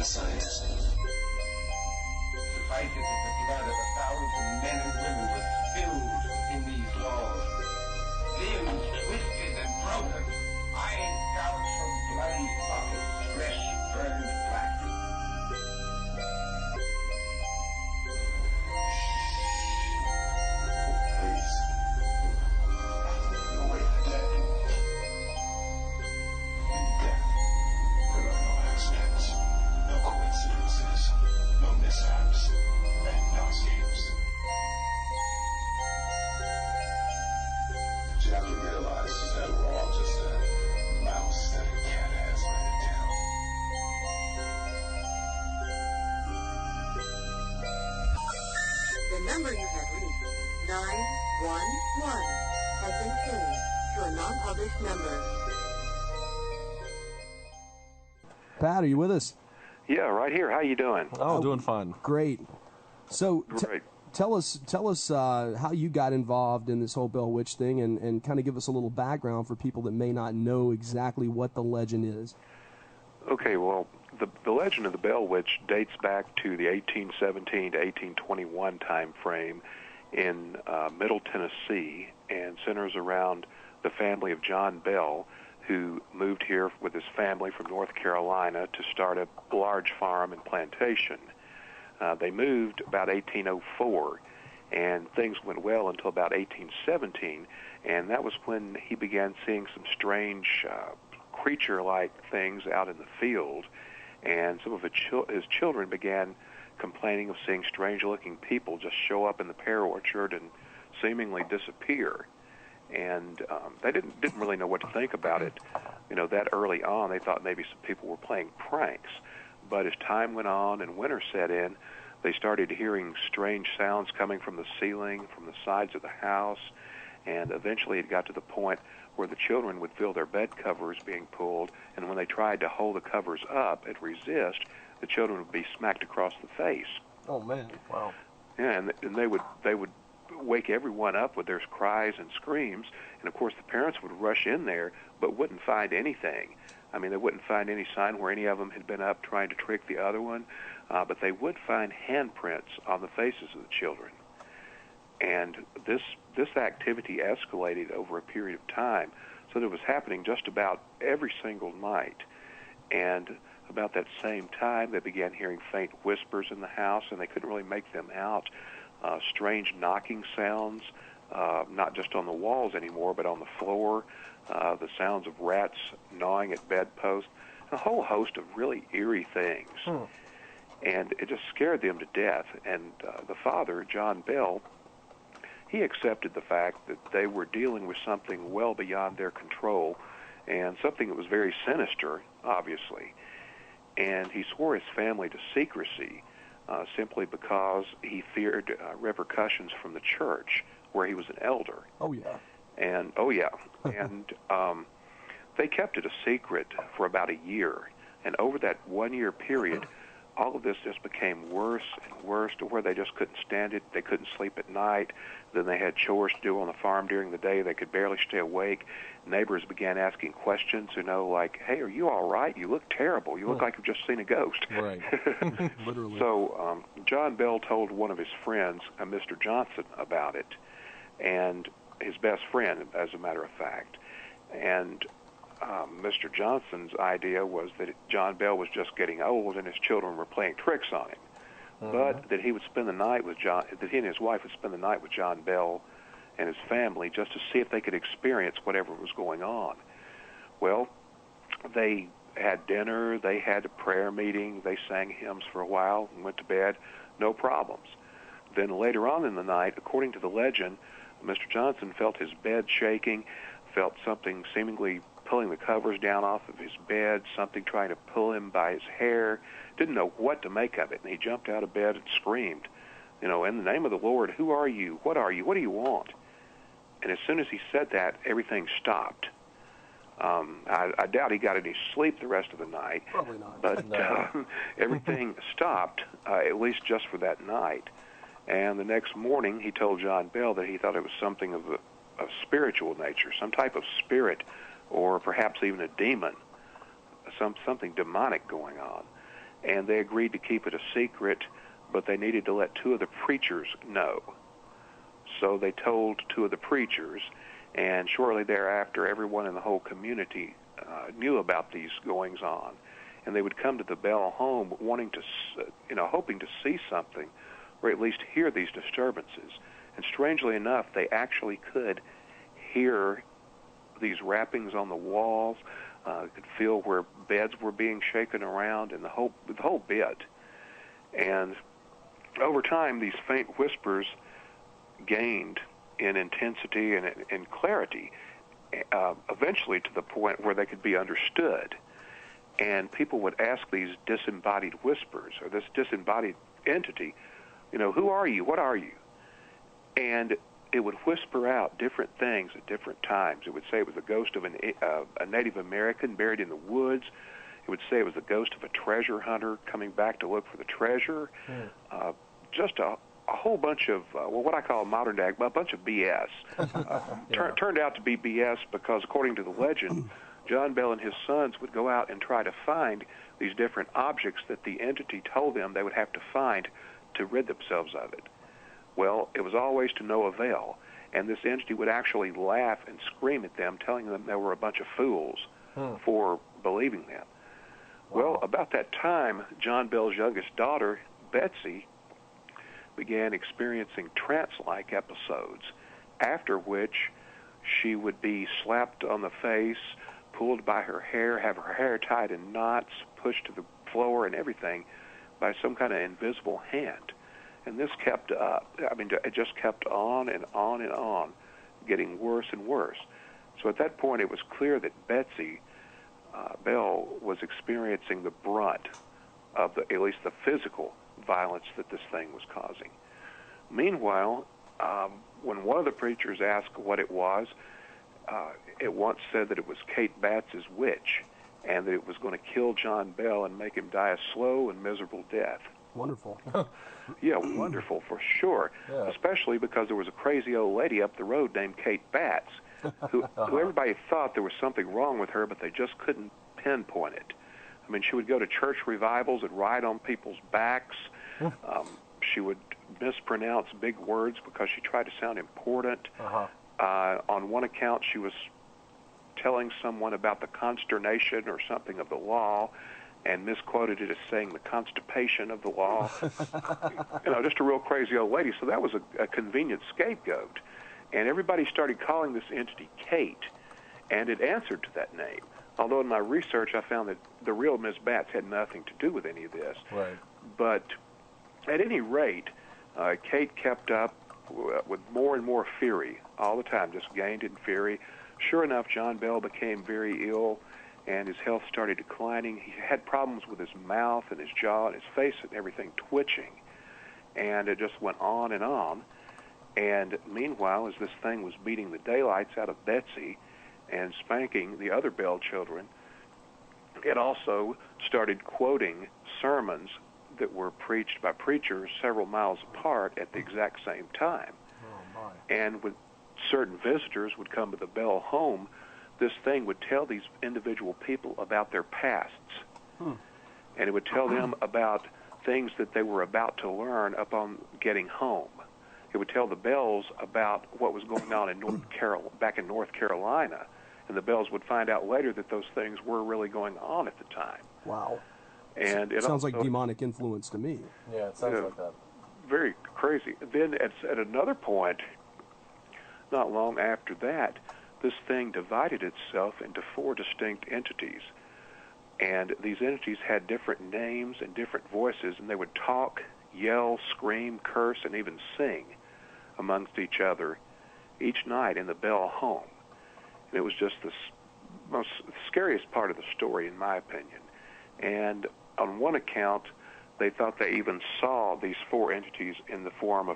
science. Suffice it that the blood of 1,000 men and women was spilled in these walls. Limbs twisted and broken, eyes gouged from bloody sockets, flesh burned black. Please. No way for dead. In death, there are no accidents, no coincidences, no mishaps, and no escapes. What you have to realize is that we're all just a mouse that a cat has by the tail. The number you have reached, 911, has been changed to a non-published number. Pat, are you with us? Yeah, right here. How you doing? Oh, doing fine. Great. So Great. tell us how you got involved in this whole Bell Witch thing, and kind of give us a little background for people that may not know exactly what the legend is. Okay, well, the legend of the Bell Witch dates back to the 1817 to 1821 time frame in Middle Tennessee and centers around the family of John Bell, who moved here with his family from North Carolina to start a large farm and plantation. They moved about 1804, and things went well until about 1817, and that was when he began seeing some strange creature-like things out in the field, and some of his children began complaining of seeing strange-looking people just show up in the pear orchard and seemingly disappear. And they didn't really know what to think about it. You know, that early on, they thought maybe some people were playing pranks. But as time went on and winter set in, they started hearing strange sounds coming from the ceiling, from the sides of the house, and eventually it got to the point where the children would feel their bed covers being pulled, and when they tried to hold the covers up and resist, the children would be smacked across the face. Oh, man. Wow. Yeah, and they would wake everyone up with their cries and screams, and of course the parents would rush in there but wouldn't find anything. I mean, they wouldn't find any sign where any of them had been up trying to trick the other one, but they would find handprints on the faces of the children. And this activity escalated over a period of time, so that it was happening just about every single night. And about that same time, they began hearing faint whispers in the house, and they couldn't really make them out. Strange knocking sounds, not just on the walls anymore, but on the floor, the sounds of rats gnawing at bedposts, a whole host of really eerie things. And it just scared them to death. And the father, John Bell, he accepted the fact that they were dealing with something well beyond their control, and something that was very sinister, obviously. And he swore his family to secrecy, simply because he feared repercussions from the church, where he was an elder. Oh, yeah. And, and they kept it a secret for about a year. And over that 1 year period, all of this just became worse and worse to where they just couldn't stand it. They couldn't sleep at night. Then they had chores to do on the farm during the day. They could barely stay awake. Neighbors began asking questions, like, hey, are you all right? You look terrible. You look like you've just seen a ghost. Right. Literally. So John Bell told one of his friends, Mr. Johnson, about it, and his best friend, as a matter of fact. And Mr. Johnson's idea was that John Bell was just getting old and his children were playing tricks on him. But that he would spend the night with that he and his wife would spend the night with John Bell and his family just to see if they could experience whatever was going on. Well, they had dinner, they had a prayer meeting, they sang hymns for a while and went to bed, no problems. Then later on in the night, according to the legend, Mr. Johnson felt his bed shaking, felt something seemingly pulling the covers down off of his bed, something trying to pull him by his hair, didn't know what to make of it, and he jumped out of bed and screamed, in the name of the Lord, who are you? What are you? What do you want? And as soon as he said that, everything stopped. I doubt he got any sleep the rest of the night. Probably not. But everything stopped, at least just for that night. And the next morning, he told John Bell that he thought it was something of a spiritual nature, some type of spirit, or perhaps even a demon, something demonic going on. and they agreed to keep it a secret, but they needed to let two of the preachers know. So they told two of the preachers, and shortly thereafter, everyone in the whole community knew about these goings-on, and they would come to the Bell home wanting to, hoping to see something, or at least hear these disturbances. And strangely enough, they actually could hear these rappings on the walls, could feel where beds were being shaken around, and the whole bit. And over time, these faint whispers gained in intensity and clarity, eventually to the point where they could be understood. And people would ask these disembodied whispers, or this disembodied entity, who are you? What are you? And it would whisper out different things at different times. It would say it was the ghost of a Native American buried in the woods. It would say it was the ghost of a treasure hunter coming back to look for the treasure. Just a whole bunch of, what I call modern day, a bunch of BS. Turned out to be BS because, according to the legend, John Bell and his sons would go out and try to find these different objects that the entity told them they would have to find to rid themselves of it. Well, it was always to no avail, and this entity would actually laugh and scream at them, telling them they were a bunch of fools for believing them. Wow. Well, about that time, John Bell's youngest daughter, Betsy, began experiencing trance-like episodes, after which she would be slapped on the face, pulled by her hair, have her hair tied in knots, pushed to the floor and everything by some kind of invisible hand. And this kept up. It just kept on and on and on, getting worse and worse. So at that point, it was clear that Betsy Bell was experiencing the brunt of at least the physical violence that this thing was causing. Meanwhile, when one of the preachers asked what it was, it once said that it was Kate Batts' witch, and that it was going to kill John Bell and make him die a slow and miserable death. Wonderful. Yeah, wonderful for sure, especially because there was a crazy old lady up the road named Kate Batts, who everybody thought there was something wrong with her, but they just couldn't pinpoint it. She would go to church revivals and ride on people's backs. She would mispronounce big words because she tried to sound important. On one account, she was telling someone about the consternation or something of the law, and misquoted it as saying the constipation of the law. Just a real crazy old lady. So that was a convenient scapegoat. And everybody started calling this entity Kate, and it answered to that name. Although in my research I found that the real Miss Batts had nothing to do with any of this. Right. But at any rate, Kate kept up with more and more fury all the time, just gained in fury. Sure enough, John Bell became very ill, and his health started declining. He had problems with his mouth and his jaw and his face and everything twitching. And it just went on and on. And meanwhile, as this thing was beating the daylights out of Betsy and spanking the other Bell children, it also started quoting sermons that were preached by preachers several miles apart at the exact same time. Oh, my. And when certain visitors would come to the Bell home, this thing would tell these individual people about their pasts. And it would tell them about things that they were about to learn upon getting home. It would tell the Bells about what was going on in back in North Carolina, and the Bells would find out later that those things were really going on at the time. Wow. And it sounds also, like demonic influence to me. Yeah, it sounds like that. Very crazy. Then at another point, not long after that, this thing divided itself into 4 distinct entities. And these entities had different names and different voices, and they would talk, yell, scream, curse, and even sing amongst each other each night in the Bell home. And it was just the most scariest part of the story, in my opinion. And on one account, they thought they even saw these 4 entities in the form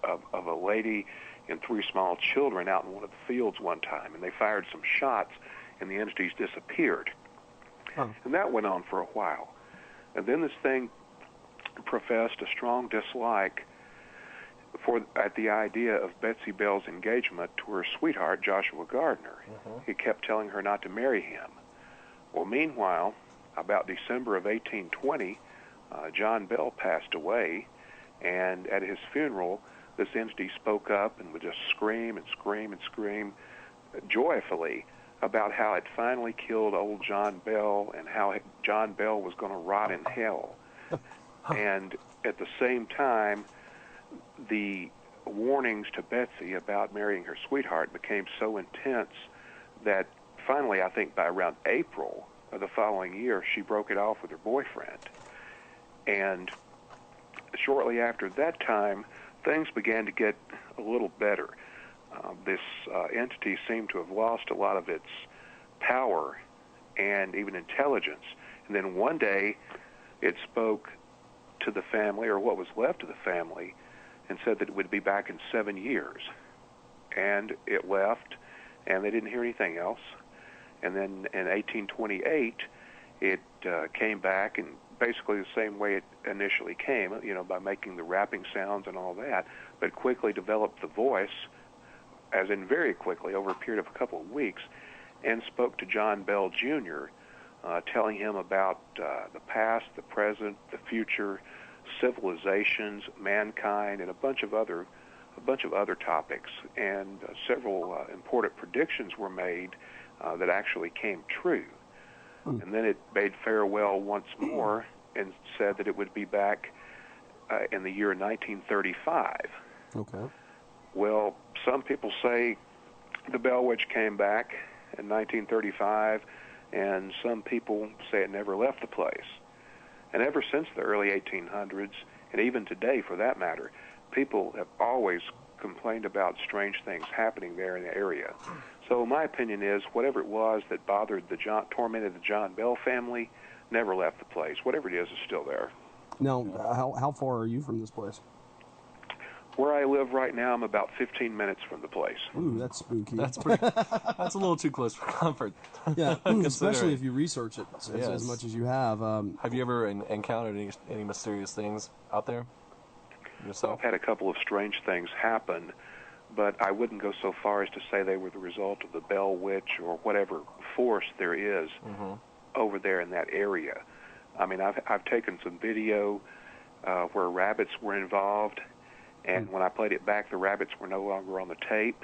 of a lady and 3 small children out in one of the fields one time, and they fired some shots, and the entities disappeared. And that went on for a while. And then this thing professed a strong dislike at the idea of Betsy Bell's engagement to her sweetheart, Joshua Gardner. He kept telling her not to marry him. Well, meanwhile, about December of 1820, John Bell passed away, and at his funeral, this entity spoke up and would just scream and scream and scream joyfully about how it finally killed old John Bell and how John Bell was going to rot in hell. And at the same time, the warnings to Betsy about marrying her sweetheart became so intense that finally, I think by around April of the following year, she broke it off with her boyfriend. And shortly after that time, things began to get a little better. This entity seemed to have lost a lot of its power and even intelligence. And then one day, it spoke to the family, or what was left of the family, and said that it would be back in 7 years. And it left, and they didn't hear anything else. And then in 1828, it came back, and basically the same way it initially came, by making the rapping sounds and all that, but quickly developed the voice, as in very quickly, over a period of a couple of weeks, and spoke to John Bell Jr., telling him about the past, the present, the future, civilizations, mankind, and a bunch of other topics. And several important predictions were made that actually came true. And then it bade farewell once more and said that it would be back in the year 1935. Okay. Well, some people say the Bell Witch came back in 1935, and some people say it never left the place. And ever since the early 1800s, and even today for that matter, people have always complained about strange things happening there in the area. So my opinion is, whatever it was that tormented the John Bell family, never left the place. Whatever it is still there. Now, how far are you from this place? Where I live right now, I'm about 15 minutes from the place. Ooh, that's spooky. That's a little too close for comfort. Yeah, especially if you research it as much as you have. Have you ever encountered any mysterious things out there yourself? I've had a couple of strange things happen, but I wouldn't go so far as to say they were the result of the Bell Witch or whatever force there is over there in that area. I mean, I've taken some video where rabbits were involved, and when I played it back, the rabbits were no longer on the tape.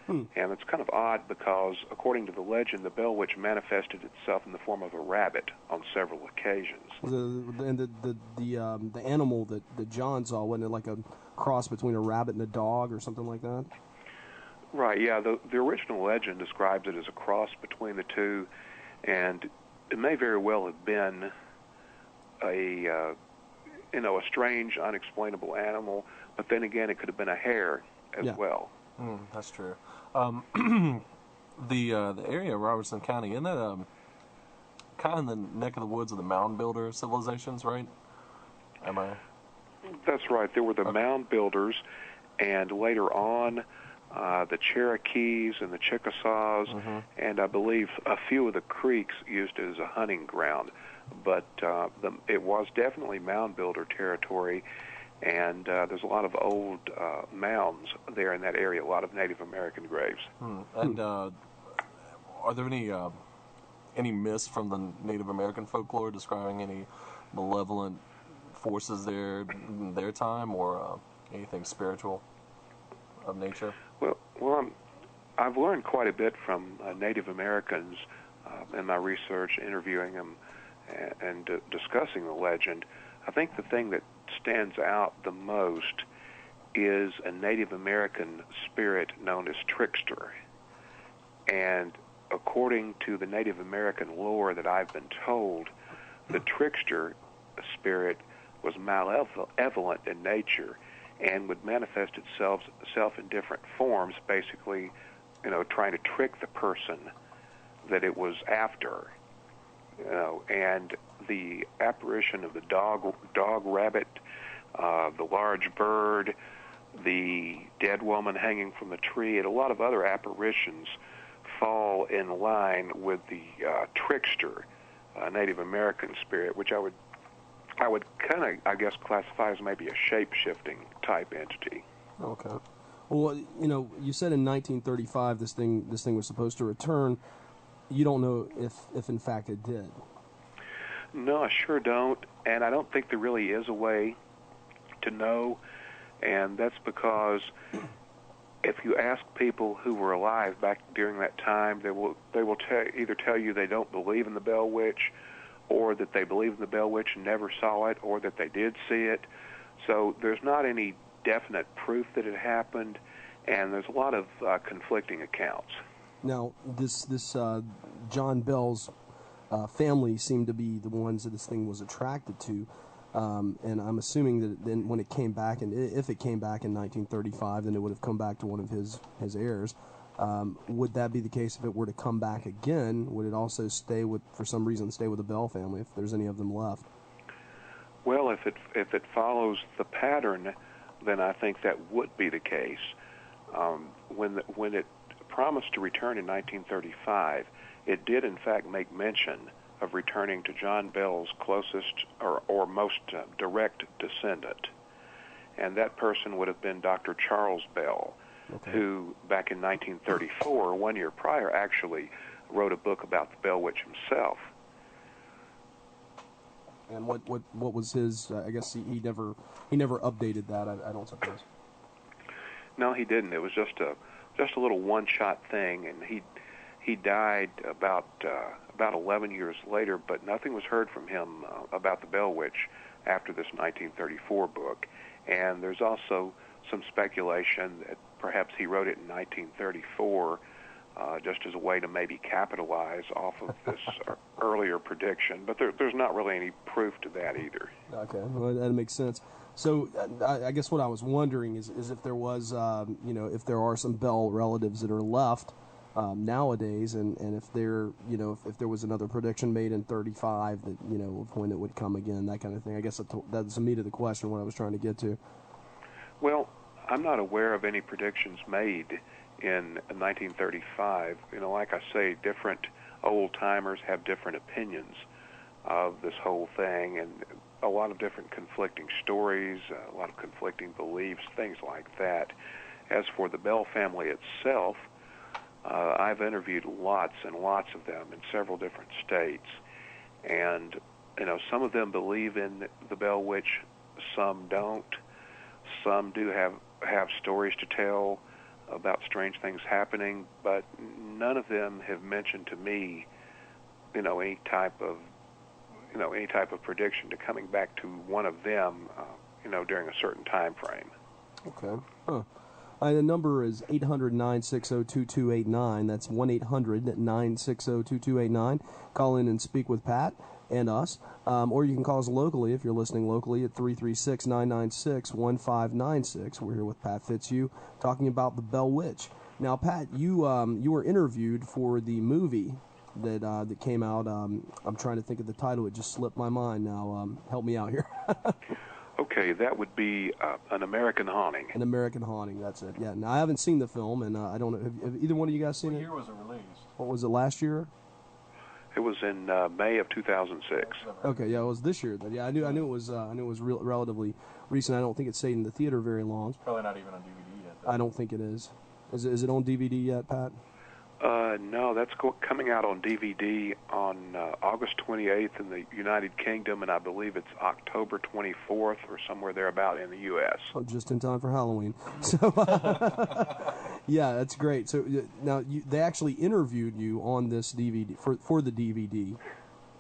And it's kind of odd because, according to the legend, the Bell Witch manifested itself in the form of a rabbit on several occasions. The animal that John saw, wasn't it like a cross between a rabbit and a dog or something like that? Right, yeah. The original legend describes it as a cross between the two, and it may very well have been a strange, unexplainable animal, but then again, it could have been a hare as well. That's true. The area of Robertson County, isn't that kind of in the neck of the woods of the mound builder civilizations, right? Am I? That's right. There were the mound builders, and later on, the Cherokees and the Chickasaws, and I believe a few of the Creeks used it as a hunting ground. But it was definitely mound builder territory, and there's a lot of old mounds there in that area, a lot of Native American graves. And are there any myths from the Native American folklore describing any malevolent forces there in their time, or anything spiritual of nature? Well, I've learned quite a bit from Native Americans in my research, interviewing them and discussing the legend. I think the thing that stands out the most is a Native American spirit known as Trickster. And according to the Native American lore that I've been told, the Trickster spirit was malevolent in nature and would manifest itself in different forms, basically, trying to trick the person that it was after. And the apparition of the dog rabbit, the large bird, the dead woman hanging from the tree, and a lot of other apparitions fall in line with the Trickster Native American spirit, which I would kind of, I guess, classify as maybe a shape-shifting type entity. Okay. Well, you said in 1935 this thing was supposed to return. You don't know if in fact it did. No, I sure don't, and I don't think there really is a way to know, and that's because if you ask people who were alive back during that time, they will either tell you they don't believe in the Bell Witch, or that they believe in the Bell Witch and never saw it, or that they did see it. So there's not any definite proof that it happened, and there's a lot of conflicting accounts. Now, this John Bell's family seemed to be the ones that this thing was attracted to, and I'm assuming that then when it came back, and if it came back in 1935, then it would have come back to one of his heirs. Would that be the case if it were to come back again? Would it also for some reason, stay with the Bell family if there's any of them left? Well, if it follows the pattern, then I think that would be the case. When it promised to return in 1935, it did in fact make mention of returning to John Bell's closest or most direct descendant, and that person would have been Dr. Charles Bell, who back in 1934, 1 year prior, actually wrote a book about the Bell Witch himself. And what was his? I guess he never updated that. I don't suppose. No, he didn't. It was just a little one-shot thing, and he died about 11 years later. But nothing was heard from him about the Bell Witch after this 1934 book. And there's also some speculation that perhaps he wrote it in 1934. Just as a way to maybe capitalize off of this earlier prediction. But there's not really any proof to that either. Okay, well, that makes sense. So I guess what I was wondering is if there was, if there are some Bell relatives that are left nowadays, and if if there was another prediction made in 35 that, of when it would come again, that kind of thing. I guess that's the meat of the question, what I was trying to get to. Well, I'm not aware of any predictions made in 1935. Like I say, different old-timers have different opinions of this whole thing, and a lot of different conflicting stories, a lot of conflicting beliefs, things like that. As for the Bell family itself, I've interviewed lots and lots of them in several different states, and some of them believe in the Bell Witch, some don't. Some do have stories to tell about strange things happening, but none of them have mentioned to me, any type of prediction to coming back to one of them, during a certain time frame. Okay. Huh. The number is 800-960-2289. That's 1-800-960-2289. Call in and speak with Pat and us. Or you can call us locally if you're listening locally at 336-996-1596. We're here with Pat Fitzhugh talking about the Bell Witch. Now, Pat, you were interviewed for the movie that came out. I'm trying to think of the title. It just slipped my mind now. Help me out here. Okay, that would be An American Haunting. An American Haunting, that's it. Yeah. Now, I haven't seen the film, and I don't know. Have either one of you guys seen it? What year was it released? What was it, last year? It was in May of 2006. Okay, yeah, it was this year. Yeah, I knew it was relatively recent. I don't think it stayed in the theater very long. It's probably not even on DVD yet, though. I don't think it is. Is it on DVD yet, Pat? No, that's coming out on DVD on August 28th in the United Kingdom, and I believe it's October 24th or somewhere thereabout in the U.S. Oh, just in time for Halloween. So, yeah, that's great. So now they actually interviewed you on this DVD for the DVD,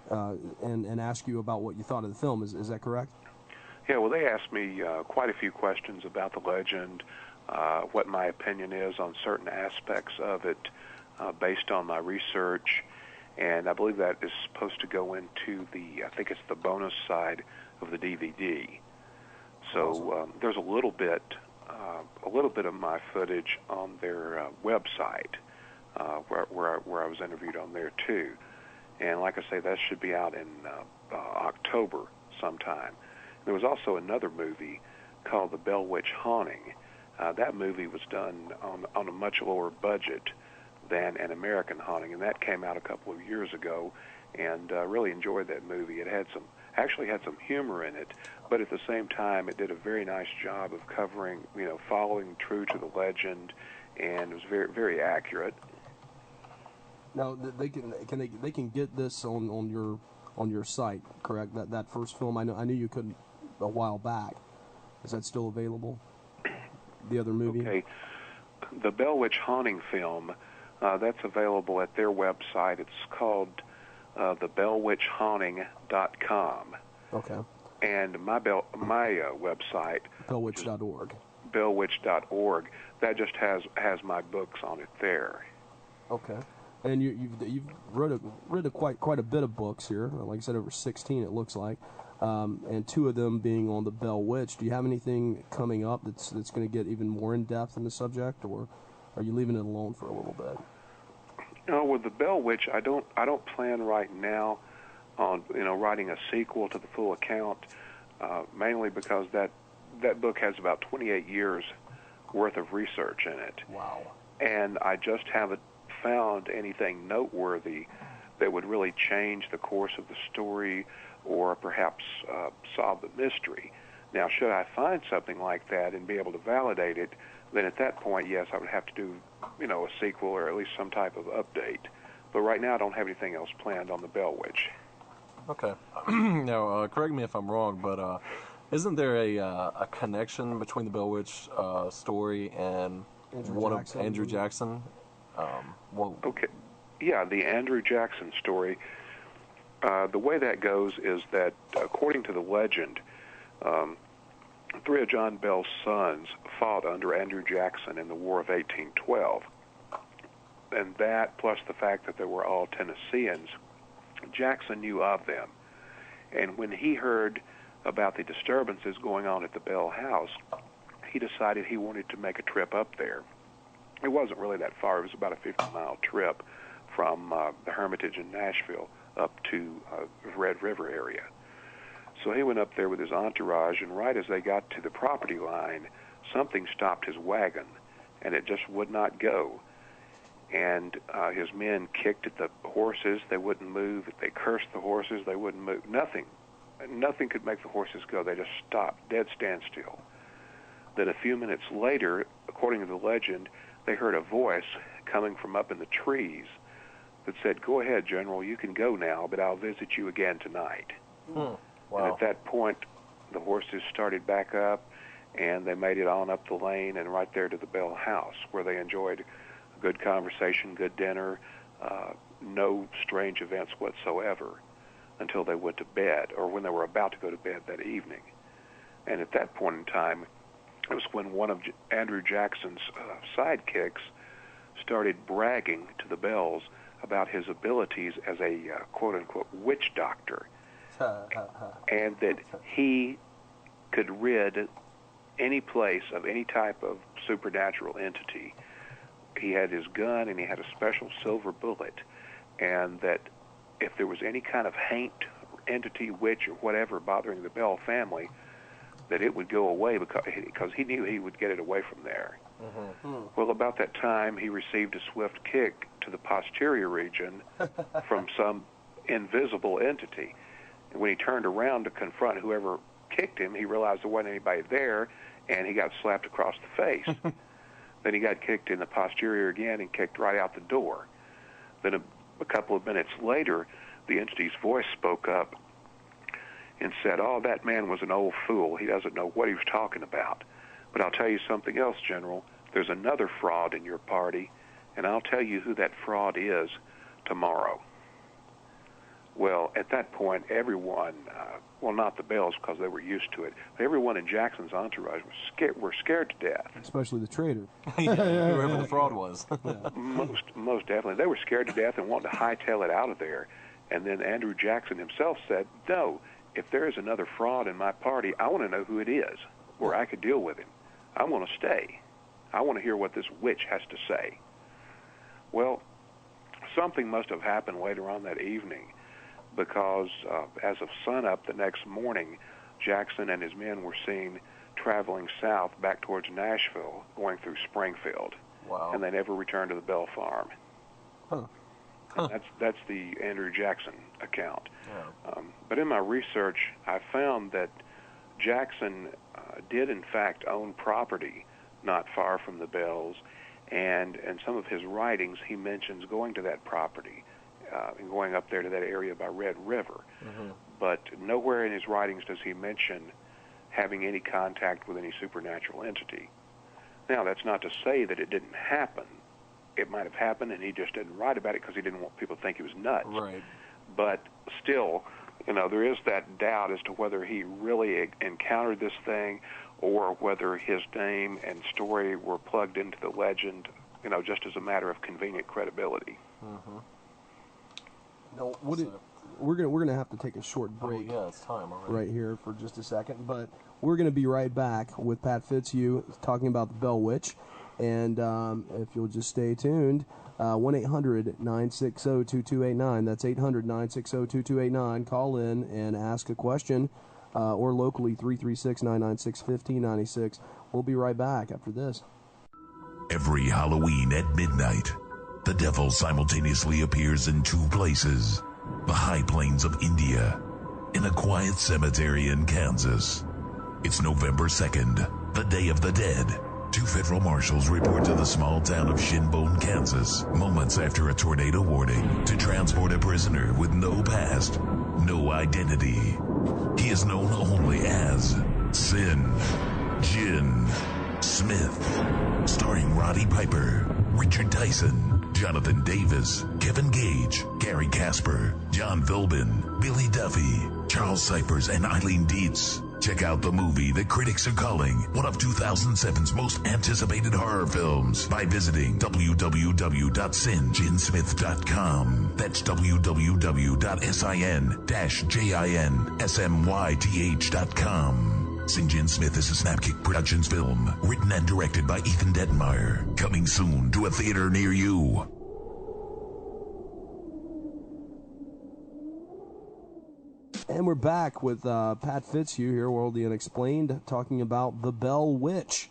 and asked you about what you thought of the film. Is that correct? Yeah, well, they asked me quite a few questions about the legend, what my opinion is on certain aspects of it, based on my research, and I believe that is supposed to go into I think it's the bonus side of the DVD. So there's a little bit of my footage on their website, where I was interviewed on there too. And like I say, that should be out in October sometime. There was also another movie called The Bell Witch Haunting. That movie was done on a much lower budget than An American Haunting, and that came out a couple of years ago, and really enjoyed that movie. It had some humor in it, but at the same time, it did a very nice job of covering, following true to the legend, and it was very, very accurate. Now they can get this on your on your site, correct? That first film, I knew you couldn't a while back. Is that still available? The other movie? Okay. The Bell Witch Haunting film, that's available at their website. It's called thebellwitchhaunting.com. Okay. And my website, bellwitch.org. bellwitch.org, that just has my books on it there. Okay. And you've read quite a bit of books here. Like I said, over 16 it looks like, and 2 of them being on the Bell Witch. Do you have anything coming up that's going to get even more in depth in the subject, or are you leaving it alone for a little bit? No, with the Bell Witch, I don't plan right now on writing a sequel to the full account, mainly because that book has about 28 years worth of research in it. Wow. And I just haven't found anything noteworthy that would really change the course of the story or perhaps solve the mystery. Now, should I find something like that and be able to validate it, then at that point, yes, I would have to do, a sequel or at least some type of update. But right now, I don't have anything else planned on the Bell Witch. Okay. Now, correct me if I'm wrong, but isn't there a connection between the Bell Witch story and Andrew Jackson? Okay. Yeah, the Andrew Jackson story. The way that goes is that, according to the legend, 3 of John Bell's sons fought under Andrew Jackson in the War of 1812. And that, plus the fact that they were all Tennesseans, Jackson knew of them. And when he heard about the disturbances going on at the Bell house, he decided he wanted to make a trip up there. It wasn't really that far. It was about a 50-mile trip from the Hermitage in Nashville up to the Red River area. So he went up there with his entourage, and right as they got to the property line, something stopped his wagon, and it just would not go. And his men kicked at the horses. They wouldn't move. They cursed the horses. They wouldn't move. Nothing could make the horses go. They just stopped, dead standstill. Then a few minutes later, according to the legend, they heard a voice coming from up in the trees that said, "Go ahead, General, you can go now, but I'll visit you again tonight." Wow. And at that point, the horses started back up, and they made it on up the lane and right there to the Bell house, where they enjoyed a good conversation, good dinner, no strange events whatsoever until they went to bed, or when they were about to go to bed that evening. And at that point in time, it was when one of Andrew Jackson's sidekicks started bragging to the Bells about his abilities as a quote-unquote witch doctor, and that he could rid any place of any type of supernatural entity. He had his gun, and he had a special silver bullet, and that if there was any kind of haint, entity, witch, or whatever bothering the Bell family, that it would go away because he knew he would get it away from there. Mm-hmm. Well, about that time, he received a swift kick to the posterior region from some invisible entity. And when he turned around to confront whoever kicked him, he realized there wasn't anybody there, and he got slapped across the face. Then he got kicked in the posterior again and kicked right out the door. Then a couple of minutes later, the entity's voice spoke up and said, "Oh, that man was an old fool. He doesn't know what he was talking about. But I'll tell you something else, General. There's another fraud in your party, and I'll tell you who that fraud is tomorrow." Well, at that point, everyone, well, not the Bells because they were used to it, but everyone in Jackson's entourage were scared to death. Especially the traitor. Whoever the fraud was. Most definitely. They were scared to death and wanted to hightail it out of there. And then Andrew Jackson himself said, "No, if there is another fraud in my party, I want to know who it is, where I could deal with him. I want to stay. I want to hear what this witch has to say." Well, something must have happened later on that evening, because as of sunup the next morning, Jackson and his men were seen traveling south back towards Nashville, going through Springfield. Wow. And they never returned to the Bell farm. Huh. That's the Andrew Jackson account. Yeah. But in my research, I found that Jackson did in fact own property not far from the Bells, and in some of his writings he mentions going to that property and going up there to that area by Red River. But nowhere in his writings does he mention having any contact with any supernatural entity. Now, that's not to say that it didn't happen. It might have happened, and he just didn't write about it because he didn't want people to think he was nuts. Right. But still, there is that doubt as to whether he really encountered this thing or whether his name and story were plugged into the legend, just as a matter of convenient credibility. No, we're gonna have to take a short break. Oh, yeah, it's time already. Right here for just a second, but we're gonna be right back with Pat Fitzhugh talking about the Bell Witch, and if you'll just stay tuned, 1-800-960-2289. That's 800-960-2289. Call in and ask a question, or locally 336-996-1596. We'll be right back after this. Every Halloween at midnight, the devil simultaneously appears in two places: the high plains of India and a quiet cemetery in Kansas. It's November 2nd, the Day of the Dead. Two federal marshals report to the small town of Shinbone, Kansas, moments after a tornado warning, to transport a prisoner with no past, no identity. He is known only as Sin Jin Smith. Starring Roddy Piper, Richard Tyson, Jonathan Davis, Kevin Gage, Gary Casper, John Philbin, Billy Duffy, Charles Cyphers, and Eileen Dietz. Check out the movie that critics are calling one of 2007's most anticipated horror films by visiting www.sinjinsmith.com. That's www.sin-jinsmyth.com. St. Jin Smith is a Snapkick Productions film, written and directed by Ethan Detmeyer. Coming soon to a theater near you. And we're back with Pat Fitzhugh here, World the Unexplained, talking about the Bell Witch.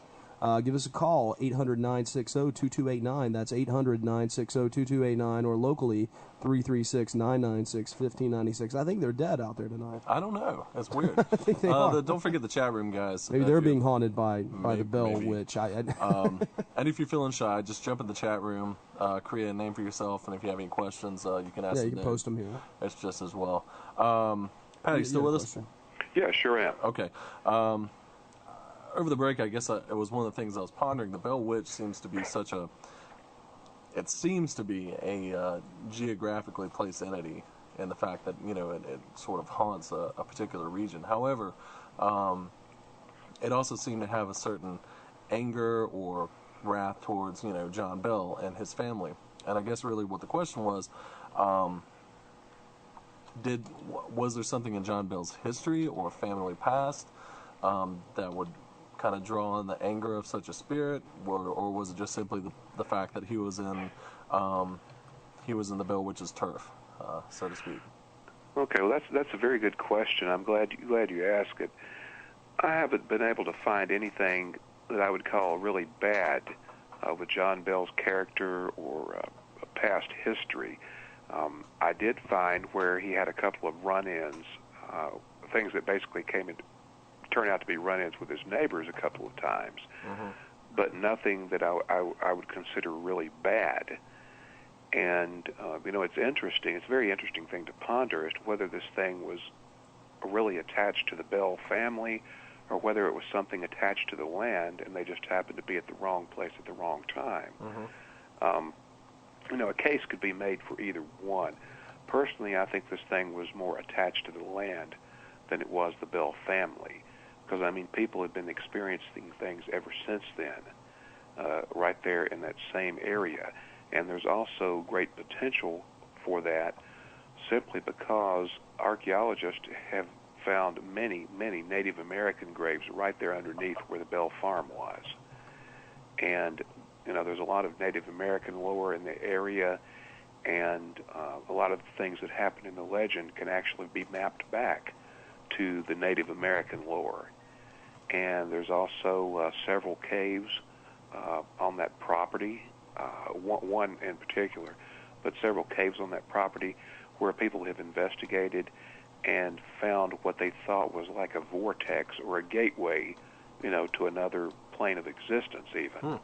Give us a call, 800-960-2289. That's 800-960-2289, or locally, 336-996-1596. I think they're dead out there tonight. I don't know. That's weird. I think they are. Don't forget the chat room, guys. Maybe they're being haunted by the Bell Witch. And if you're feeling shy, just jump in the chat room, create a name for yourself, and if you have any questions, you can ask them. Yeah, you can post them here. It's just as well. Pat, you still with us? Yeah, sure am. Okay. Over the break, I guess it was one of the things I was pondering. The Bell Witch seems to be it seems to be a geographically placed entity in the fact that, it sort of haunts a particular region. However, it also seemed to have a certain anger or wrath towards, John Bell and his family. And I guess really what the question was, was there something in John Bell's history or family past that would kind of draw on the anger of such a spirit, or was it just simply the fact that he was in the Bell Witch's turf, so to speak? Okay, well that's a very good question. I'm glad you asked it. I haven't been able to find anything that I would call really bad with John Bell's character or past history. I did find where he had a couple of run-ins, things that basically turned out to be run-ins with his neighbors a couple of times, but nothing that I would consider really bad. And, it's interesting. It's a very interesting thing to ponder as to whether this thing was really attached to the Bell family or whether it was something attached to the land and they just happened to be at the wrong place at the wrong time. A case could be made for either one. Personally, I think this thing was more attached to the land than it was the Bell family. Because, people have been experiencing things ever since then, right there in that same area. And there's also great potential for that simply because archaeologists have found many, many Native American graves right there underneath where the Bell farm was. And there's a lot of Native American lore in the area, and a lot of the things that happen in the legend can actually be mapped back to the Native American lore. And there's also several caves on that property, one in particular, but several caves on that property where people have investigated and found what they thought was like a vortex or a gateway, to another plane of existence even.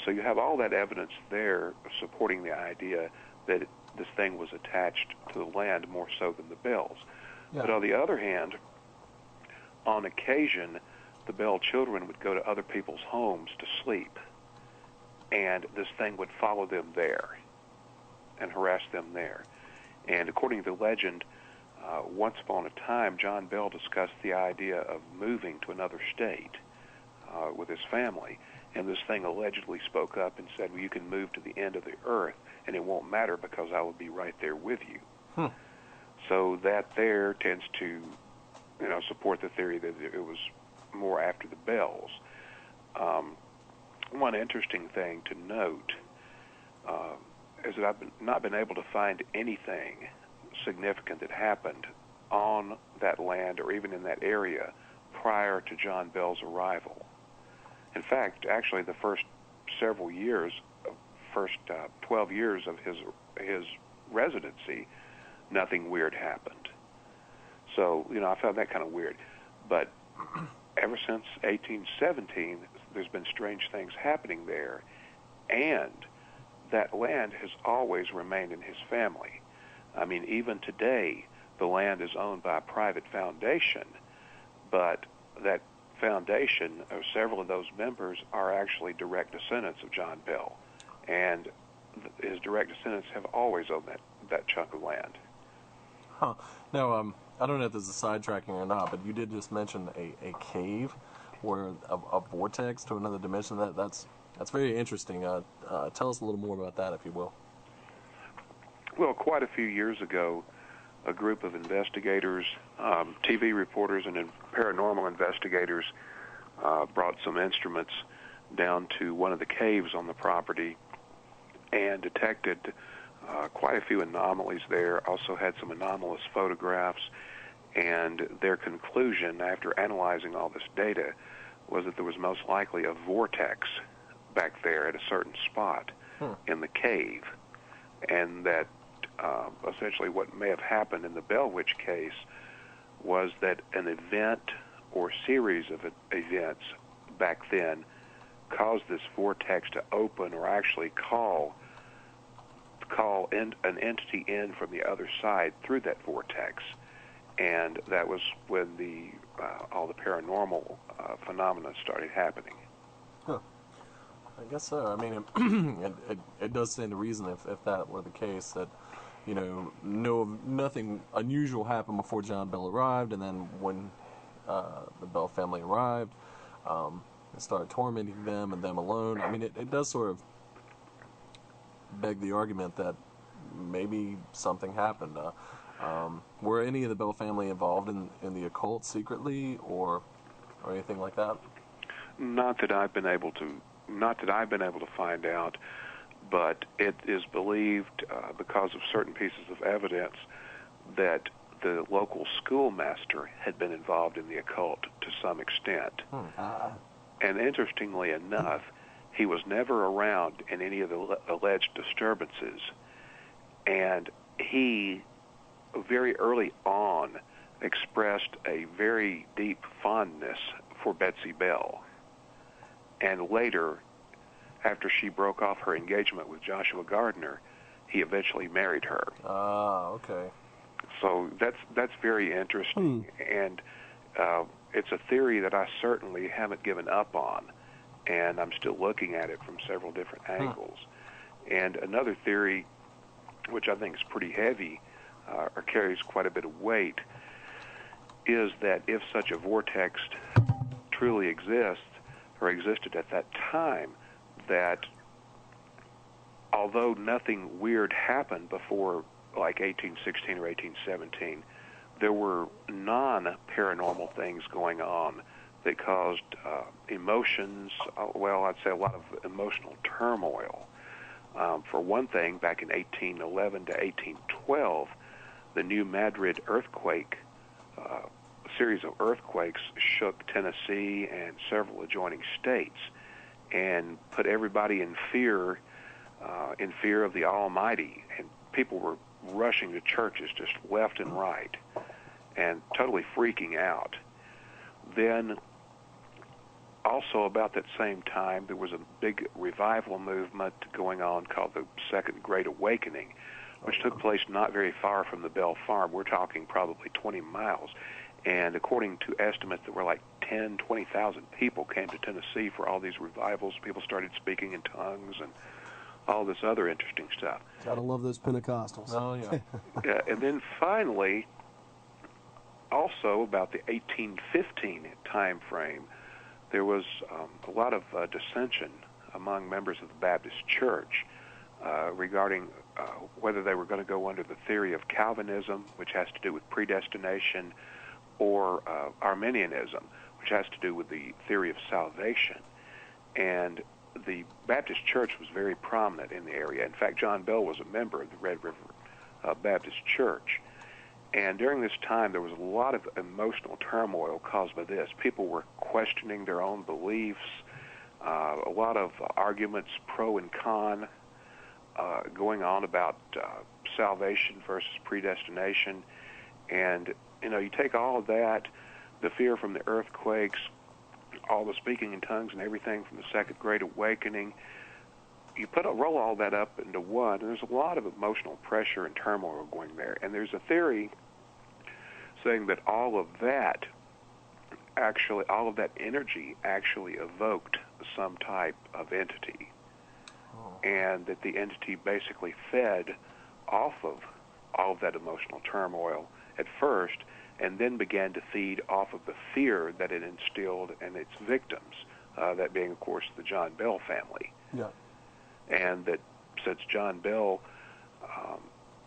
So you have all that evidence there supporting the idea that this thing was attached to the land more so than the Bells. Yeah. But on the other hand, on occasion, the Bell children would go to other people's homes to sleep, and this thing would follow them there and harass them there. And according to the legend, once upon a time, John Bell discussed the idea of moving to another state with his family, and this thing allegedly spoke up and said, well, you can move to the end of the earth, and it won't matter because I will be right there with you. So that there tends to, support the theory that it was more after the Bells. One interesting thing to note is that I've not been able to find anything significant that happened on that land or even in that area prior to John Bell's arrival. In fact, actually, the first 12 years of his residency, nothing weird happened. So, I found that kind of weird. But ever since 1817, there's been strange things happening there, and that land has always remained in his family. I mean, even today, the land is owned by a private foundation, but that foundation, or several of those members, are actually direct descendants of John Bell, and his direct descendants have always owned that chunk of land. Huh. Now, I don't know if this is sidetracking or not, but you did just mention a cave where a vortex to another dimension. That's very interesting. Tell us a little more about that, if you will. Well, quite a few years ago, a group of investigators, TV reporters, and paranormal investigators brought some instruments down to one of the caves on the property and detected quite a few anomalies there, also had some anomalous photographs, and their conclusion after analyzing all this data was that there was most likely a vortex back there at a certain spot in the cave, and that essentially what may have happened in the Bell Witch case was that an event or series of events back then caused this vortex to open or actually call an entity in from the other side through that vortex, and that was when all the paranormal phenomena started happening. Huh. I guess so. I mean, it does stand to reason if that were the case that, nothing unusual happened before John Bell arrived, and then when the Bell family arrived, it started tormenting them and them alone. I mean, it does sort of beg the argument that maybe something happened. Were any of the Bell family involved in the occult secretly or anything like that? Not that I've been able to find out, but it is believed because of certain pieces of evidence that the local schoolmaster had been involved in the occult to some extent. And interestingly enough, he was never around in any of the alleged disturbances, and he very early on expressed a very deep fondness for Betsy Bell. And later, after she broke off her engagement with Joshua Gardner, he eventually married her. Okay. So that's very interesting, and it's a theory that I certainly haven't given up on, and I'm still looking at it from several different angles. And another theory, which I think is pretty heavy, or carries quite a bit of weight, is that if such a vortex truly exists, or existed at that time, that although nothing weird happened before like 1816 or 1817, there were non-paranormal things going on that caused emotions, I'd say a lot of emotional turmoil. For one thing, back in 1811 to 1812, the New Madrid earthquake, a series of earthquakes shook Tennessee and several adjoining states and put everybody in fear of the Almighty, and people were rushing to churches just left and right and totally freaking out. Then also about that same time, there was a big revival movement going on called the Second Great Awakening, which took place not very far from the Bell Farm. We're talking probably 20 miles. And according to estimates, there were like 10, 20,000 people came to Tennessee for all these revivals. People started speaking in tongues and all this other interesting stuff. Gotta love those Pentecostals. Oh, yeah. Yeah, and then finally, also about the 1815 time frame, there was a lot of dissension among members of the Baptist Church regarding whether they were going to go under the theory of Calvinism, which has to do with predestination, or Arminianism, which has to do with the theory of salvation. And the Baptist Church was very prominent in the area. In fact, John Bell was a member of the Red River Baptist Church. And during this time, there was a lot of emotional turmoil caused by this. People were questioning their own beliefs, a lot of arguments pro and con going on about salvation versus predestination. And, you know, you take all of that, the fear from the earthquakes, all the speaking in tongues and everything from the Second Great Awakening, you roll all that up into one, and there's a lot of emotional pressure and turmoil going there. And there's a theory saying that all of that energy actually evoked some type of entity, and that the entity basically fed off of all of that emotional turmoil at first, and then began to feed off of the fear that it instilled in its victims, that being, of course, the John Bell family. Yeah. And that since John Bell,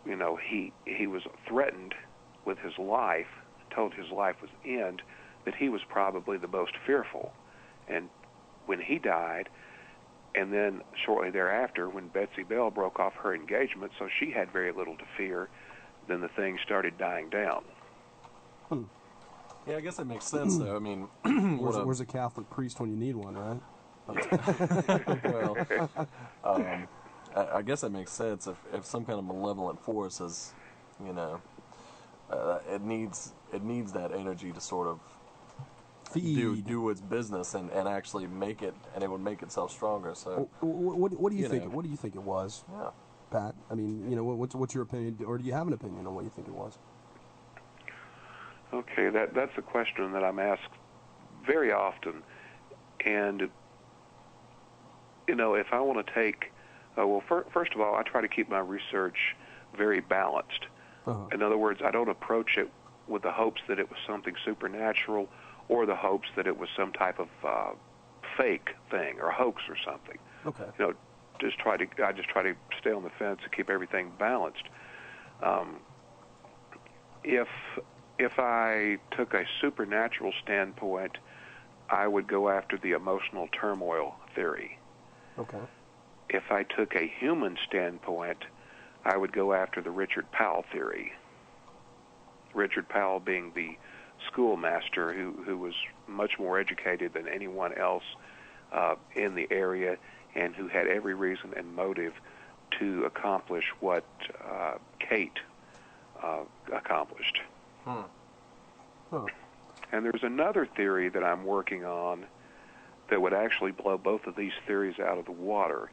you know, he was threatened with his life, told his life was end, that he was probably the most fearful. And when he died, and then shortly thereafter, when Betsy Bell broke off her engagement, so she had very little to fear, then the thing started dying down. Yeah, I guess that makes sense, though. I mean, where's a Catholic priest when you need one, right? Well, I guess that makes sense. If some kind of malevolent force is, you know, it needs that energy to sort of do its business and actually make it, and it would make itself stronger. So, what do you think? What do you think it was, yeah, Pat? I mean, you know, what's your opinion, or do you have an opinion on what you think it was? Okay, that's a question that I'm asked very often, and you know, if I want to take, first of all, I try to keep my research very balanced. Uh-huh. In other words, I don't approach it with the hopes that it was something supernatural, or the hopes that it was some type of fake thing or hoax or something. Okay. You know, I just try to stay on the fence and keep everything balanced. If I took a supernatural standpoint, I would go after the emotional turmoil theory. Okay. If I took a human standpoint, I would go after the Richard Powell theory. Richard Powell being the schoolmaster who was much more educated than anyone else in the area, and who had every reason and motive to accomplish what Kate accomplished. Huh. And there's another theory that I'm working on that would actually blow both of these theories out of the water.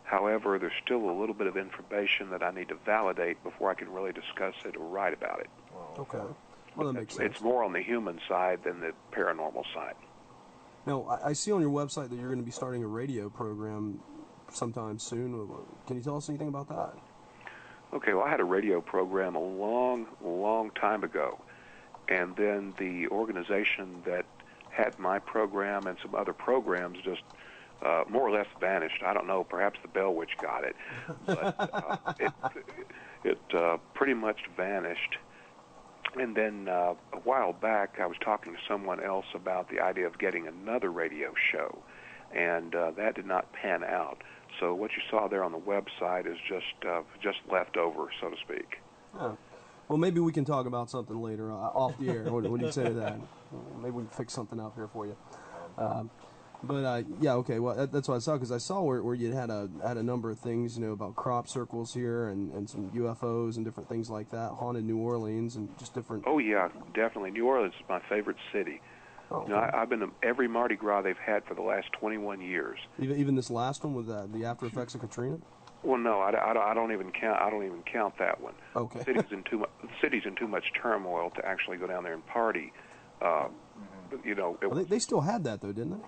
However, there's still a little bit of information that I need to validate before I can really discuss it or write about it. Okay. Well, that makes sense. It's more on the human side than the paranormal side. Now, I see on your website that you're going to be starting a radio program sometime soon. Can you tell us anything about that? Okay, well, I had a radio program a long, long time ago. And then the organization that had my program and some other programs just more or less vanished. I don't know, perhaps the Bell Witch got it. But it pretty much vanished. And then a while back, I was talking to someone else about the idea of getting another radio show, and that did not pan out. So what you saw there on the website is just left over, so to speak. Oh. Well, maybe we can talk about something later off the air. What do you say to that? Maybe we can fix something up here for you. Yeah, okay. Well, that's what I saw, because I saw where you had a number of things, you know, about crop circles here and some UFOs and different things like that, haunted New Orleans and just different. Oh yeah, definitely. New Orleans is my favorite city. Oh, okay. You know, I've been to every Mardi Gras they've had for the last 21 years. Even this last one with the after effects of Katrina. Well, no, I don't even count. I don't even count that one. Okay. The city's in too much turmoil to actually go down there and party. You know, Well, they still had that though, didn't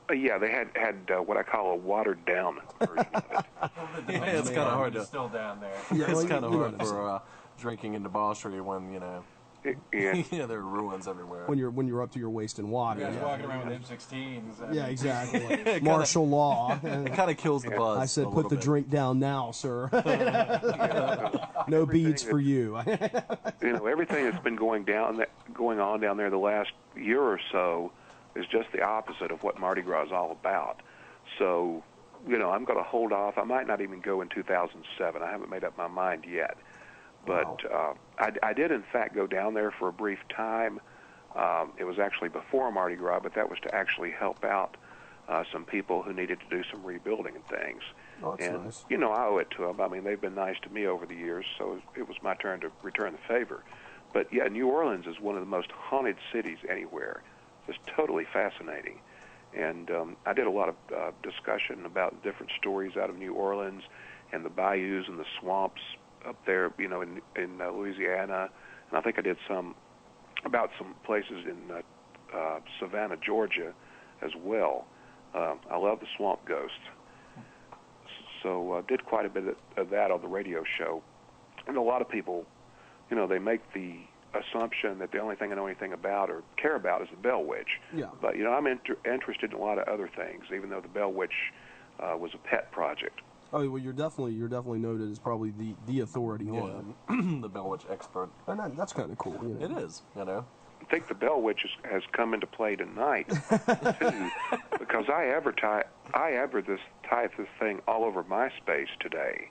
they? yeah, they had what I call a watered down version of it. Yeah, it's kind of hard to. Still down there. Yeah, well, it's kind of you know hard what I'm for drinking and debauchery when Yeah. yeah, there are ruins everywhere. When you're up to your waist in water. You guys Yeah, walking around with M16s. yeah, exactly. Martial law. It kind of kills the buzz. I said, a put little the bit. drink down now, sir. No beads for you. You know, everything that's been going on down there the last year or so is just the opposite of what Mardi Gras is all about. So, you know, I'm going to hold off. I might not even go in 2007. I haven't made up my mind yet. But I did, in fact, go down there for a brief time. It was actually before Mardi Gras, but that was to actually help out some people who needed to do some rebuilding and things. Oh, that's And, nice. you know, I owe it to them. I mean, they've been nice to me over the years, so it was my turn to return the favor. But, yeah, New Orleans is one of the most haunted cities anywhere. It's totally fascinating. And I did a lot of discussion about different stories out of New Orleans and the bayous and the swamps up there, you know, in Louisiana. And I think I did some about some places in Savannah, Georgia as well. I love the swamp ghosts. So did quite a bit of that on the radio show. And a lot of people, you know, they make the assumption that the only thing I know anything about or care about is the Bell Witch. Yeah. But, you know, I'm interested in a lot of other things, even though the Bell Witch was a pet project. Oh well, you're definitely noted as probably the authority on it. The Bell Witch expert. And that's kind of cool. You know? It is, you know. I think the Bell Witch has come into play tonight, too, because I typed this thing all over MySpace today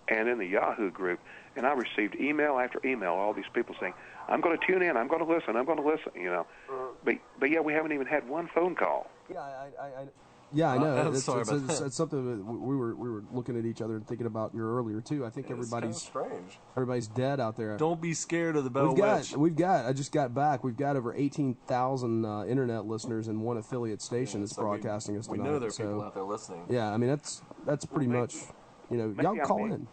and in the Yahoo group, and I received email after email, all these people saying, I'm going to tune in, I'm going to listen, you know. But yeah, we haven't even had one phone call. Yeah, I know. I'm sorry about that. It's something that we were looking at each other and thinking about here earlier too. I think It's kind of strange. everybody's dead out there. Don't be scared of the Bell Witch. I just got back. We've got over 18,000 internet listeners and one affiliate station that's So broadcasting us we tonight. know there are people out there listening. Yeah, I mean that's pretty much, you know, y'all call in.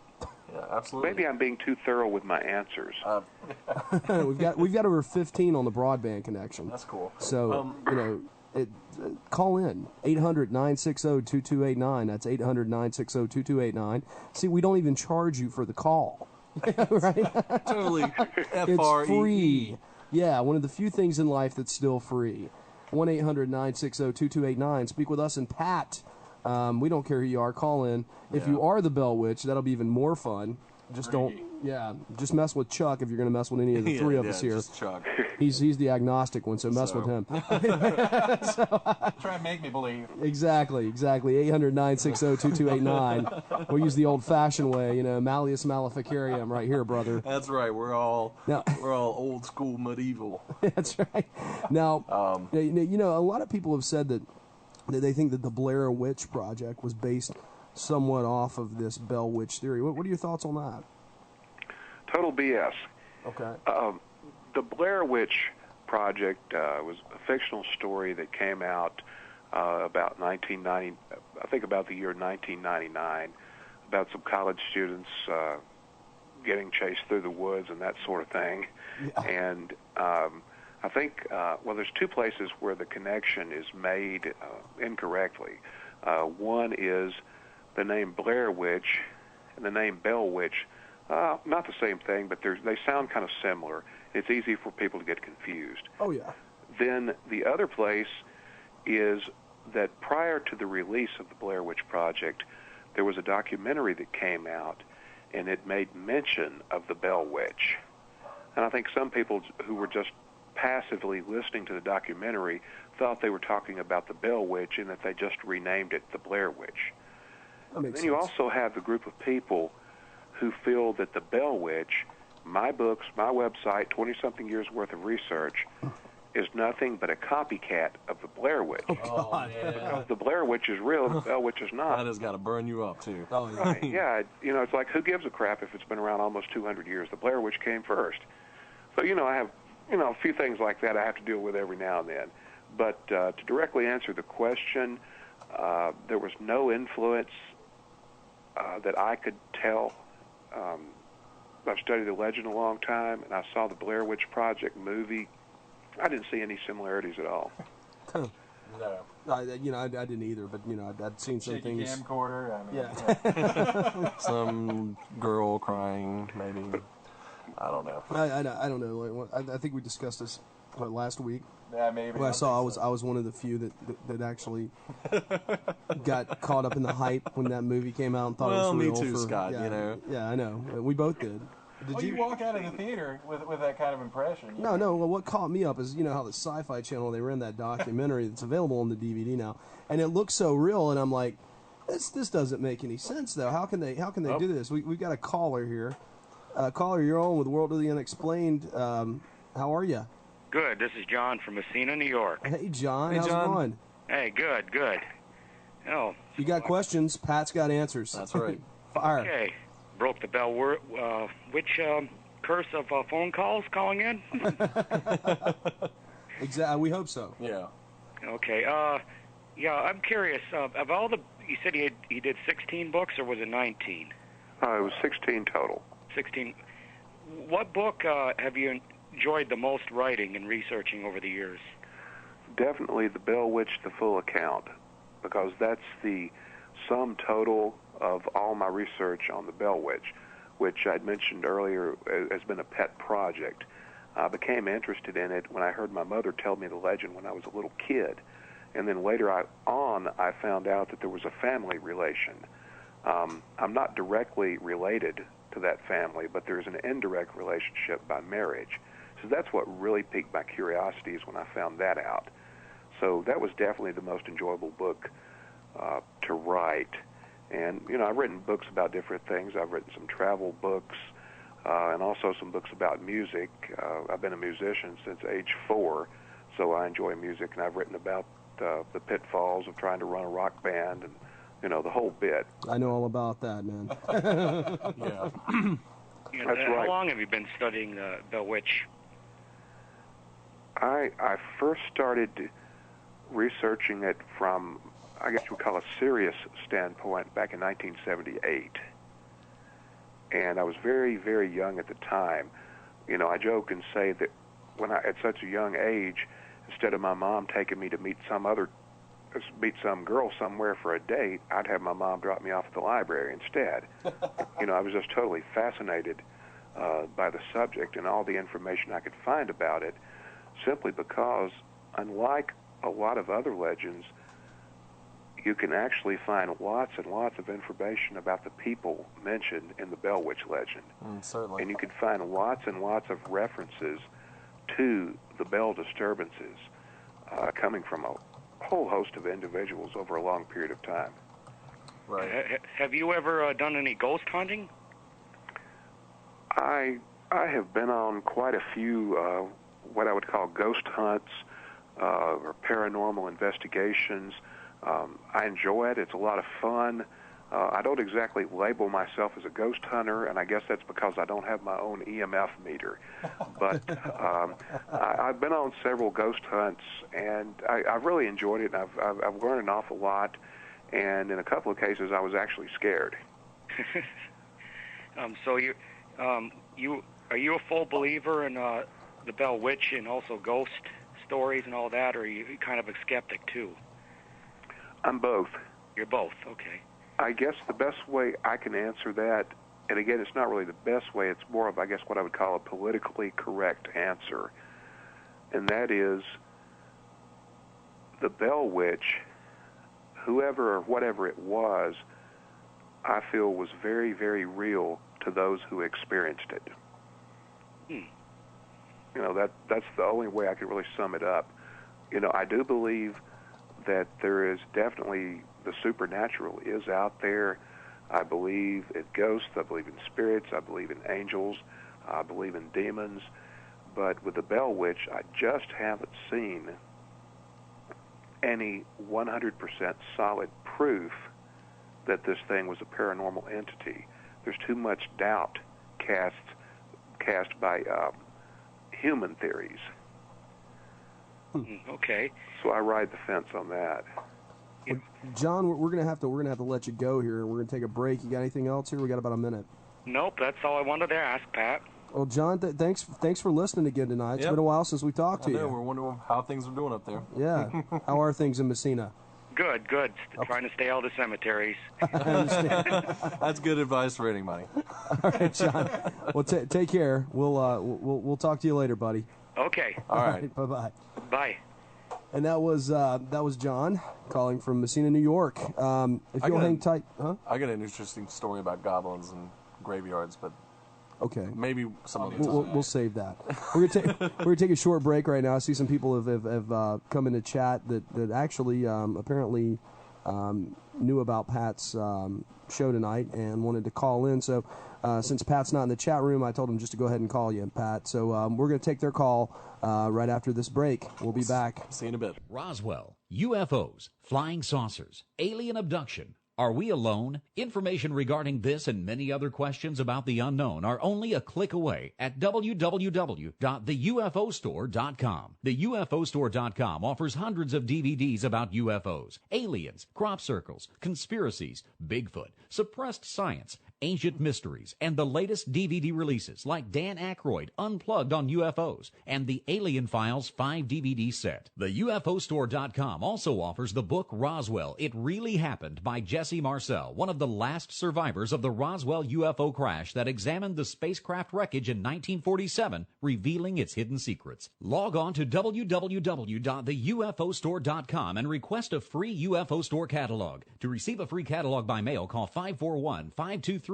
Yeah, absolutely. Maybe I'm being too thorough with my answers. We've got over 15 on the broadband connection. That's cool. So you know. Call in 800-960-2289. That's 800-960-2289. See, we don't even charge you for the call, right? Totally. It's free. Yeah, one of the few things in life that's still free. 1-800-960-2289. Speak with us and Pat. We don't care who you are. Call in. If you are the Bell Witch, that'll be even more fun. Just just mess with Chuck if you're going to mess with any of the three of us here. Just Chuck. He's the agnostic one, so mess with him. Try and make me believe. Exactly. 800-960-2289. We'll use the old-fashioned way, you know, Malleus Maleficarium right here, brother. That's right. We're all old school medieval. That's right. Now, you know, a lot of people have said that they think that the Blair Witch Project was based somewhat off of this Bell Witch theory. What are your thoughts on that? Total BS. Okay. The Blair Witch Project was a fictional story that came out about 1990, I think about the year 1999, about some college students getting chased through the woods and that sort of thing. Yeah. And I think, there's two places where the connection is made incorrectly. One is the name Blair Witch and the name Bell Witch. Not the same thing, but they sound kind of similar. It's easy for people to get confused. Oh, yeah. Then the other place is that prior to the release of the Blair Witch Project, there was a documentary that came out, and it made mention of the Bell Witch. And I think some people who were just passively listening to the documentary thought they were talking about the Bell Witch and that they just renamed it the Blair Witch. Then you also have the group of people who feel that the Bell Witch, my books, my website, 20-something years' worth of research, is nothing but a copycat of the Blair Witch. God. Because the Blair Witch is real, the Bell Witch is not. That has got to burn you up, too. Oh, yeah. Right, yeah. You know, it's like, who gives a crap if it's been around almost 200 years? The Blair Witch came first. So, you know, I have, you know, a few things like that I have to deal with every now and then. But to directly answer the question, there was no influence that I could tell. I've studied the legend a long time, and I saw the Blair Witch Project movie. I didn't see any similarities at all. No. I didn't either, but I'd seen some Shaky things. camcorder. I mean, Yeah. Some girl crying, maybe. I don't know. I don't know. I think we discussed this last week. Yeah, maybe. Well, I was one of the few that actually got caught up in the hype when that movie came out and thought it was me real. too, Scott. Yeah, yeah, I know. We both did. Did you walk out of the theater with that kind of impression? No. Well, what caught me up is how the Sci-Fi Channel, they ran that documentary that's available on the DVD now, and it looks so real, and I'm like, this doesn't make any sense though. How can they do this? We've got a caller here. Caller, you're on with World of the Unexplained. How are you? Good. This is John from Messina, New York. Hey, John. How's John. it going? Hey, good. Oh. You got questions? Pat's got answers. That's right. Fire. Okay. Broke the bell. Which curse of phone calls calling in? Exactly. We hope so. Yeah. Okay. Yeah, I'm curious. Of all the, you said he did 16 books, or was it 19? It was 16 total. 16. What book have you enjoyed the most writing and researching over the years? Definitely the Bell Witch, the full account, because that's the sum total of all my research on the Bell Witch, which I'd mentioned earlier has been a pet project. I became interested in it when I heard my mother tell me the legend when I was a little kid. And then later I found out that there was a family relation. I'm not directly related to that family, but there's an indirect relationship by marriage. So that's what really piqued my curiosity is when I found that out. So that was definitely the most enjoyable book to write. And, I've written books about different things. I've written some travel books and also some books about music. I've been a musician since age 4, so I enjoy music, and I've written about the pitfalls of trying to run a rock band and, the whole bit. I know all about that, man. Yeah. That's right. How long have you been studying the Bell Witch? I first started researching it from, I guess you would call a serious standpoint, back in 1978. And I was very, very young at the time. I joke and say that at such a young age, instead of my mom taking me to meet some girl somewhere for a date, I'd have my mom drop me off at the library instead. I was just totally fascinated by the subject and all the information I could find about it, simply because, unlike a lot of other legends, you can actually find lots and lots of information about the people mentioned in the Bell Witch legend. Certainly. And you can find lots and lots of references to the bell disturbances coming from a whole host of individuals over a long period of time. Right. Have you ever done any ghost hunting? I have been on quite a few what I would call ghost hunts or paranormal investigations. I enjoy it. It's a lot of fun. I don't exactly label myself as a ghost hunter, and I guess that's because I don't have my own EMF meter. But I've been on several ghost hunts, and I've really enjoyed it, and I've learned an awful lot. And in a couple of cases, I was actually scared. So are you a full believer in the Bell Witch and also ghost stories and all that, or are you kind of a skeptic too? I'm both. You're both, okay. I guess the best way I can answer that, and again, it's not really the best way, it's more of, I guess, what I would call a politically correct answer, and that is the Bell Witch, whoever or whatever it was, I feel was very, very real to those who experienced it. That's the only way I could really sum it up. I do believe that there is definitely the supernatural is out there. I believe in ghosts, I believe in spirits, I believe in angels, I believe in demons. But with the Bell Witch, I just haven't seen any 100% solid proof that this thing was a paranormal entity. There's too much doubt cast by human theories. Okay. So I ride the fence on that. Well, John, we're gonna have to let you go here. We're gonna take a break. You got anything else here? We got about a minute. Nope, that's all I wanted to ask, Pat. Well, John, thanks for listening again tonight. It's Yep. been a while since we talked to I know, you. we're wondering how things are doing up there. Yeah. How are things in Messina? Good. Trying to stay out of cemeteries. I understand. That's good advice for anybody. All right, John. Well, take care. We'll talk to you later, buddy. Okay. All right. Bye-bye. Bye. And that was John calling from Messina, New York. If you'll hang tight, huh? I got an interesting story about goblins and graveyards, but okay, maybe some other time. We'll save that. We're gonna take a short break right now. I see some people have come in to chat that actually apparently knew about Pat's show tonight and wanted to call in. So since Pat's not in the chat room, I told him just to go ahead and call you, Pat. So we're going to take their call right after this break. We'll be back. See you in a bit. Roswell, UFOs, flying saucers, alien abduction. Are we alone? Information regarding this and many other questions about the unknown are only a click away at www.theufostore.com. TheUFOstore.com offers hundreds of DVDs about UFOs, aliens, crop circles, conspiracies, Bigfoot, suppressed science, ancient mysteries, and the latest DVD releases like Dan Aykroyd Unplugged on UFOs and the Alien Files 5 DVD set. TheUFOstore.com also offers the book Roswell, It Really Happened by Jesse Marcel, one of the last survivors of the Roswell UFO crash that examined the spacecraft wreckage in 1947, revealing its hidden secrets. Log on to www.theufostore.com and request a free UFO Store catalog. To receive a free catalog by mail, call 541-523-2630.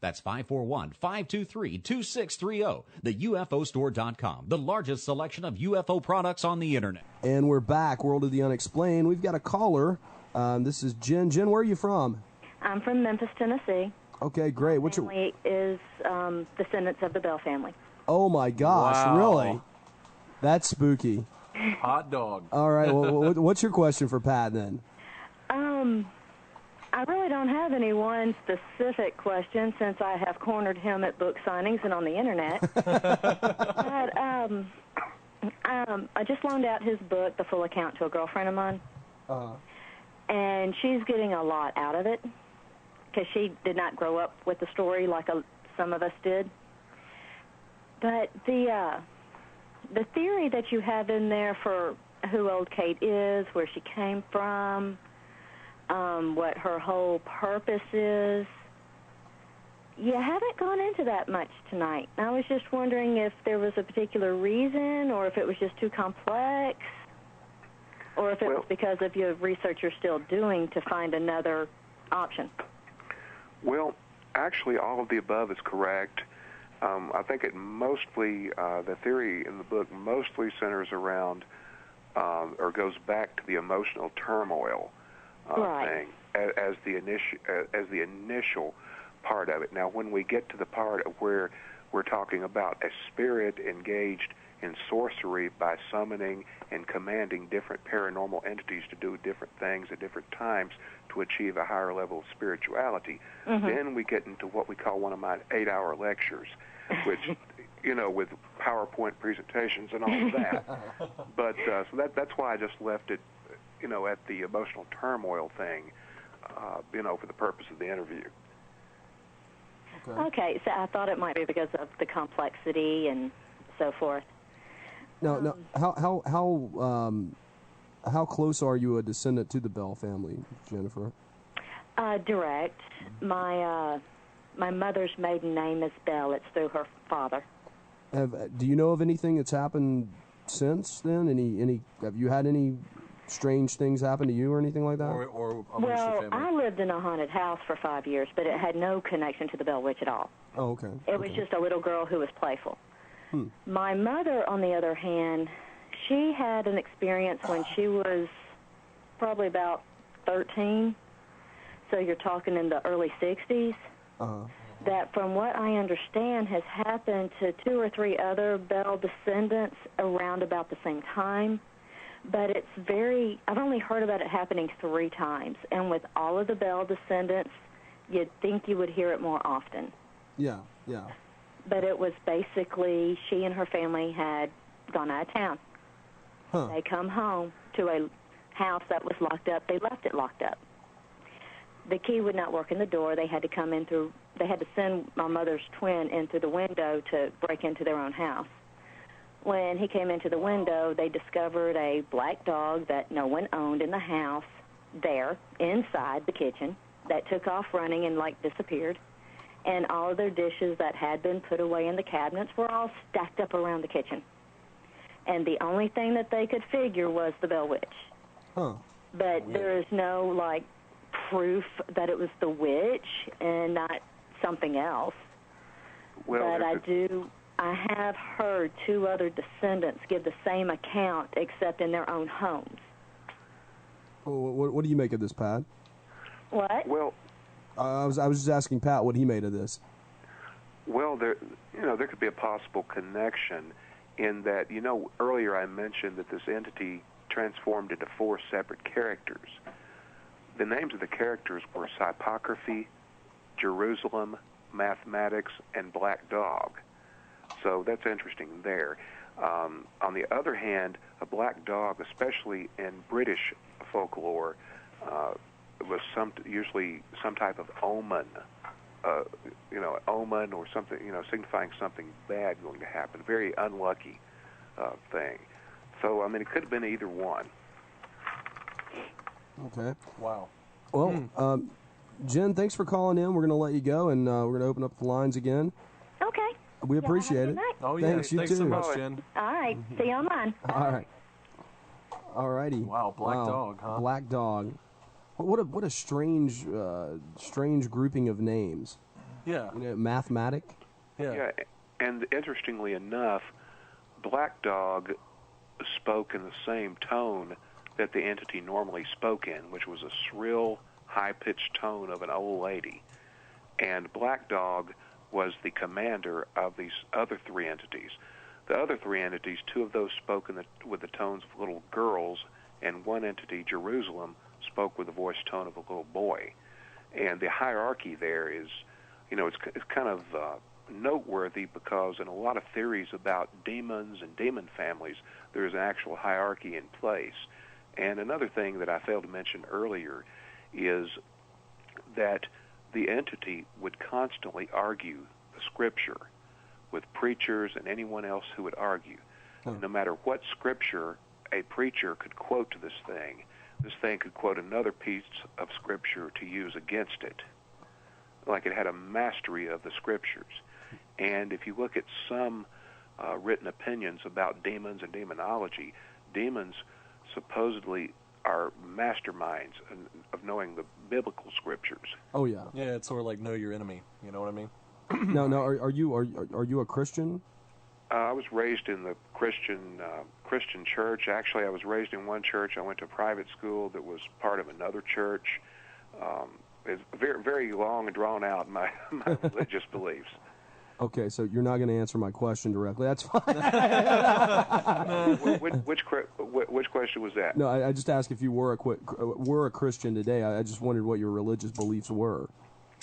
That's 541-523-2630. TheUFOstore.com, the largest selection of UFO products on the internet. And we're back, World of the Unexplained. We've got a caller. This is Jen. Jen, where are you from? I'm from Memphis, Tennessee. Okay, great. My family is descendants of the Bell family. Oh my gosh, Wow. really? That's spooky. Hot dog. All right, well, what's your question for Pat then? I really don't have any one specific question since I have cornered him at book signings and on the internet. But I just loaned out his book, The Full Account, to a girlfriend of mine. And she's getting a lot out of it because she did not grow up with the story like some of us did. But the theory that you have in there for who old Kate is, where she came from, what her whole purpose is, you haven't gone into that much tonight. I was just wondering if there was a particular reason or if it was just too complex or if it was because of your research you're still doing to find another option. Well, actually, all of the above is correct. I think it mostly, the theory in the book mostly centers around or goes back to the emotional turmoil thing as the initial part of it. Now, when we get to the part of where we're talking about a spirit engaged in sorcery by summoning and commanding different paranormal entities to do different things at different times to achieve a higher level of spirituality, then we get into what we call one of my 8-hour lectures, which, with PowerPoint presentations and all of that. But so that's why I just left it, at the emotional turmoil thing, for the purpose of the interview. Okay, so I thought it might be because of the complexity and so forth. No. How close are you a descendant to the Bell family, Jennifer? Direct. My mother's maiden name is Bell. It's through her father. Do you know of anything that's happened since then? Have you had any strange things happen to you or anything like that? Or amongst your family? I lived in a haunted house for 5 years, but it had no connection to the Bell Witch at all. Oh, okay. It was just a little girl who was playful. My mother, on the other hand, she had an experience when she was probably about 13, so you're talking in the early 60s, that from what I understand has happened to 2 or 3 other Bell descendants around about the same time. But I've only heard about it happening 3 times, and with all of the Bell descendants, you'd think you would hear it more often. Yeah. But it was basically she and her family had gone out of town. They come home to a house that was locked up. They left it locked up. The key would not work in the door. They had to come in through. They had to send my mother's twin in through the window to break into their own house. When he came into the window, they discovered a black dog that no one owned in the house there, inside the kitchen, that took off running and, disappeared. And all of their dishes that had been put away in the cabinets were all stacked up around the kitchen. And the only thing that they could figure was the Bell Witch. Huh. But there is no, proof that it was the witch and not something else. Well, but I have heard 2 other descendants give the same account, except in their own homes. What do you make of this, Pat? What? Well, I was just asking Pat what he made of this. Well, there could be a possible connection in that, earlier I mentioned that this entity transformed into 4 separate characters. The names of the characters were Hypocrisy, Jerusalem, Mathematics, and Black Dog. So that's interesting there. On the other hand, a black dog, especially in British folklore, was usually some type of omen, omen or something, signifying something bad going to happen. Very unlucky thing. So, it could have been either one. Okay. Wow. Well, Jen, thanks for calling in. We're going to let you go, and we're going to open up the lines again. Okay. We appreciate it. Oh, yeah. Thanks, you Thanks too. so much, Jen. All right. See you online. All right. All righty. Wow, black dog, huh? Black dog. What a strange grouping of names. Yeah. Mathematic. Yeah, and interestingly enough, Black Dog spoke in the same tone that the entity normally spoke in, which was a shrill, high-pitched tone of an old lady. And Black Dog was the commander of these other 3 entities. The other 3 entities, 2 of those spoke with the tones of little girls, and one entity, Jerusalem, spoke with the voice tone of a little boy. And the hierarchy there is, it's kind of noteworthy because in a lot of theories about demons and demon families, there's an actual hierarchy in place. And another thing that I failed to mention earlier is that the entity would constantly argue the scripture with preachers and anyone else who would argue. No matter what scripture a preacher could quote to this thing could quote another piece of scripture to use against it. Like it had a mastery of the scriptures. And if you look at some written opinions about demons and demonology, demons supposedly are masterminds of knowing the biblical scriptures. Oh yeah. Yeah, it's sort of like know your enemy. You know what I mean? No. Are you a Christian? I was raised in the Christian church. Actually, I was raised in one church. I went to a private school that was part of another church. It's very, very long and drawn out, my religious beliefs. Okay, so you're not going to answer my question directly. That's fine. Which question was that? No, I just asked if you were a Christian today. I just wondered what your religious beliefs were.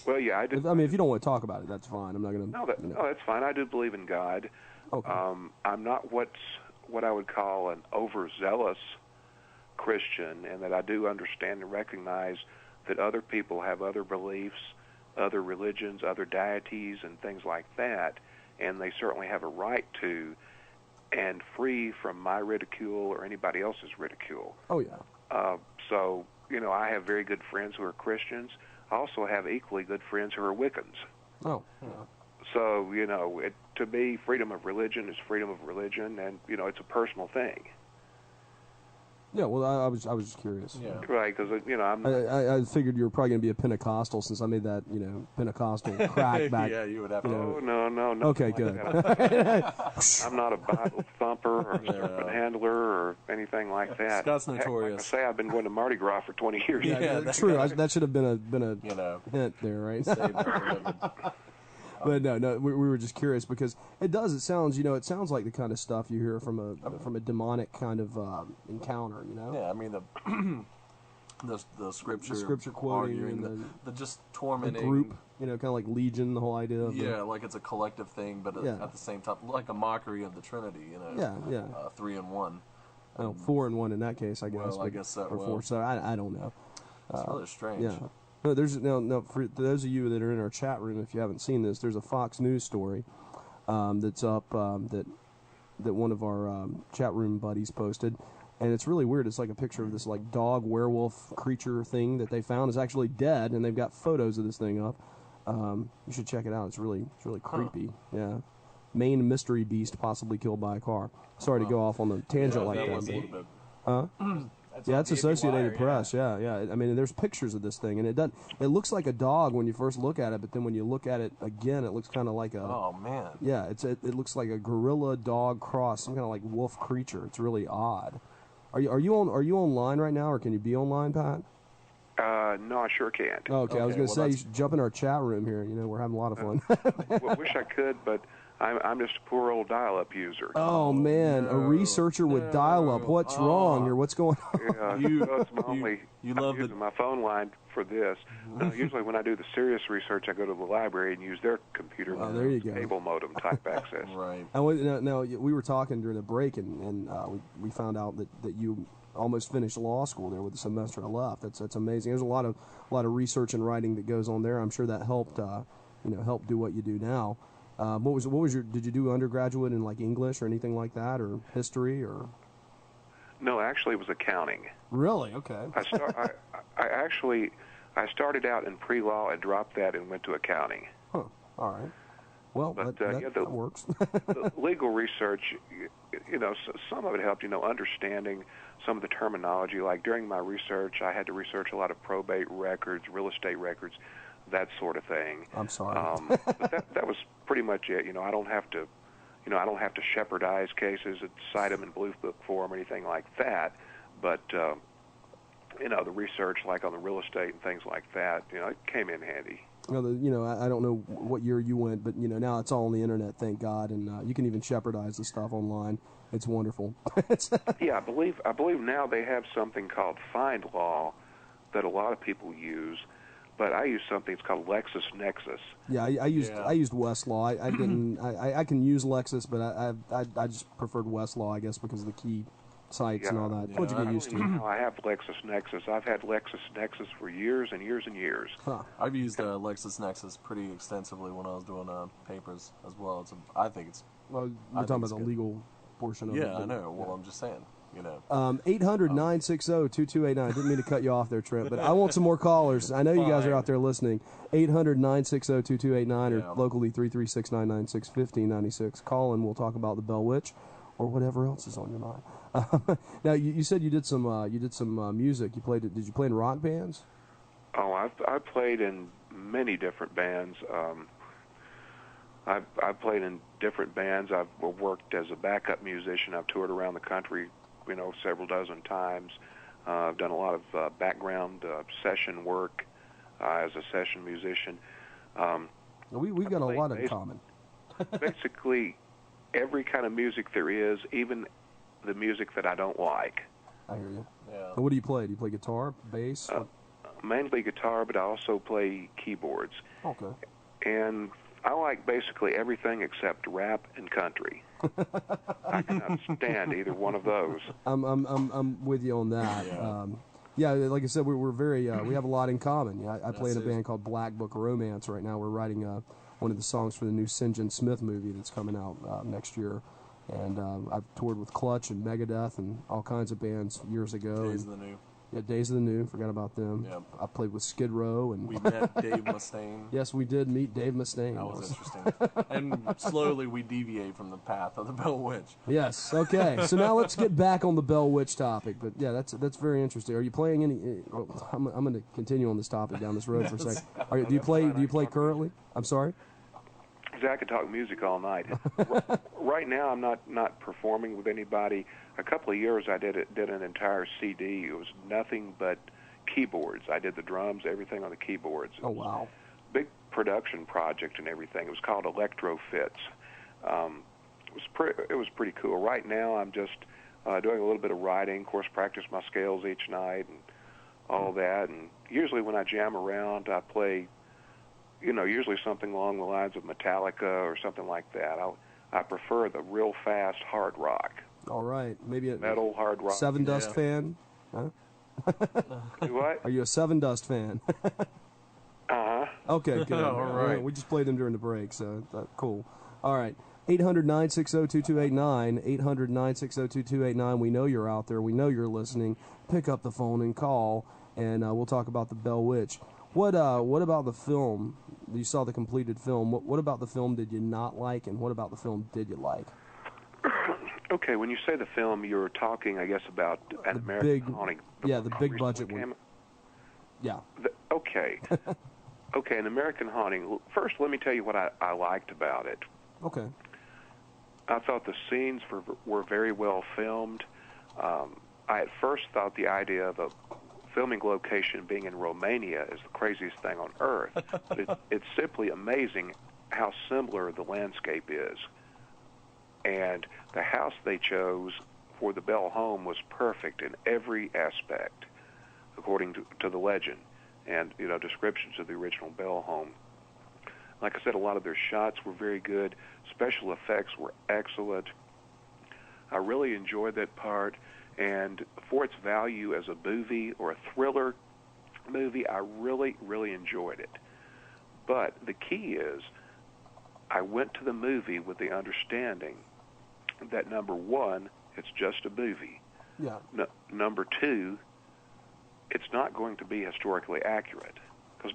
Well, yeah, I did. If you don't want to talk about it, that's fine. I'm not going to. No, that's fine. I do believe in God. Okay. I'm not what I would call an overzealous Christian, and that I do understand and recognize that other people have other beliefs, other religions, other deities, and things like that, and they certainly have a right to, and free from my ridicule or anybody else's ridicule. Oh, yeah. So, I have very good friends who are Christians. I also have equally good friends who are Wiccans. Oh, yeah. So, to me, freedom of religion is freedom of religion, and, it's a personal thing. Yeah, well, I was just curious. Yeah. Right, because, I figured you were probably going to be a Pentecostal since I made that, Pentecostal crack back. Yeah, you would have to. Oh, no. Okay, good. I'm not a Bible thumper or serpent handler or anything like that. Scott's notorious. Heck, like I say, I've been going to Mardi Gras for 20 years. Yeah, that's true. That should have been a hint there, right? But no, we were just curious because it sounds like the kind of stuff you hear from a demonic kind of encounter, Yeah, I mean the scripture, quoting, arguing, and the just tormenting, the group, kind of like Legion, the whole idea of like it's a collective thing, but at the same time, like a mockery of the Trinity, 3 in 1. Oh, 4 and 1 in that case, I guess. Well, I guess that or 4. So I don't know. It's really strange. Yeah. No, there's no. For those of you that are in our chat room, if you haven't seen this, there's a Fox News story that's up that one of our chat room buddies posted, and it's really weird. It's like a picture of this like dog werewolf creature thing that they found is actually dead, and they've got photos of this thing up. You should check it out. It's really creepy. Yeah. Maine mystery beast possibly killed by a car. Sorry to go off on the tangent like that. Huh? Yeah, it's Associated Press. Yeah. I mean, there's pictures of this thing, and it looks like a dog when you first look at it, but then when you look at it again, it looks kind of like a. Oh man. Yeah, it looks like a gorilla dog cross, some kind of like wolf creature. It's really odd. Are you online right now, or can you be online, Pat? No, I sure can't. Oh, okay, I was going to say you should jump in our chat room here. You know, we're having a lot of fun. Well, wish I could, but I'm just a poor old dial-up user. Oh man, a researcher with dial-up. What's wrong here? What's going on? I'm using my phone line for this. Usually when I do the serious research, I go to the library and use their computer there you go. cable modem type access. Right. Now, we were talking during the break, and we found out that you almost finished law school there with a semester left. That's amazing. There's a lot of research and writing that goes on there. I'm sure that helped help do what you do now. What was your? Did you do undergraduate in like English or anything like that, or history, or? No, actually, it was accounting. Really? Okay. I started out in pre-law and dropped that and went to accounting. Huh. All right. Well, but that works. The legal research, some of it helped, understanding some of the terminology. Like during my research, I had to research a lot of probate records, real estate records, that sort of thing. I'm sorry. But that was pretty much it. I don't have to, shepherdize cases and cite them in blue book form or anything like that. But the research, like on the real estate and things like that, it came in handy. I don't know what year you went, but now it's all on the internet, thank God, and you can even shepherdize the stuff online. It's wonderful. Yeah, I believe now they have something called Find Law that a lot of people use, but I use something it's called LexisNexis. Yeah, I used Westlaw. I didn't. I can use Lexis, but I just preferred Westlaw, I guess, because of the key sites and all that. Yeah, What you get used to. I have LexisNexis. I've had LexisNexis for years and years and years. Huh. I've used LexisNexis pretty extensively when I was doing papers as well. I think it's. Well, you're talking about the legal portion of it. Yeah, I know. Well, I'm just saying. 800-960-2289. Didn't mean to cut you off there, Trent, but I want some more callers. I know you guys are out there listening. 800-960-2289 or locally 336-996-1596. Call and we'll talk about the Bell Witch or whatever else is on your mind. Now, you said you did some music. Did you play in rock bands? Oh, I played in many different bands. I've played in different bands. I've worked as a backup musician. I've toured around the country, several dozen times. I've done a lot of background session work as a session musician. We've got a lot in common. Basically, every kind of music there is, even the music that I don't like. I hear you. Yeah. And what do you play? Do you play guitar, bass? Mainly guitar, but I also play keyboards. Okay. And I like basically everything except rap and country. I cannot stand either one of those. I'm with you on that. Yeah, like I said, we're very we have a lot in common. Yeah, I play in a band called Black Book Romance right now. We're writing one of the songs for the new St. John Smith movie that's coming out next year. And I've toured with Clutch and Megadeth and all kinds of bands years ago. Days of the New. Yeah, Days of the New. Forgot about them. Yeah. I played with Skid Row. And we met Dave Mustaine. Yes, we did meet Dave Mustaine. That was interesting. And slowly we deviate from the path of the Bell Witch. Yes. Okay. So now let's get back on the Bell Witch topic. But yeah, that's very interesting. Are you playing any? I'm going to continue on this topic down this road for a second. Do you play currently? I'm sorry. I could talk music all night. Right now, I'm not performing with anybody. A couple of years, I did an entire CD. It was nothing but keyboards. I did the drums, everything on the keyboards. Oh wow! Big production project and everything. It was called Electro Fits. It was pretty cool. Right now, I'm just doing a little bit of writing. Of course, practice my scales each night and all that. And usually, when I jam around, I play. Usually something along the lines of Metallica or something like that. I prefer the real fast hard rock. All right, maybe a metal hard rock. Seven Dust fan? Huh? What? Are you a Seven Dust fan? Okay, good. All right. We just played them during the break, so cool. All right. 800-960-2289, 800-960-2289. We know you're out there. We know you're listening. Pick up the phone and call, and we'll talk about the Bell Witch. What about the film? You saw the completed film. What about the film did you not like, and what about the film did you like? Okay, when you say the film, you're talking, I guess, about an American Haunting. The big budget one. Yeah. Okay. Okay, an American Haunting. First, let me tell you what I liked about it. Okay. I thought the scenes were very well filmed. I at first thought the idea of a filming location being in Romania is the craziest thing on earth. But it's simply amazing how similar the landscape is. And the house they chose for the Bell home was perfect in every aspect, according to the legend and descriptions of the original Bell home. Like I said, a lot of their shots were very good. Special effects were excellent. I really enjoyed that part, and for its value as a movie or a thriller movie, I really, really enjoyed it. But the key is, I went to the movie with the understanding that, number one, it's just a movie. Yeah. Number two, it's not going to be historically accurate, because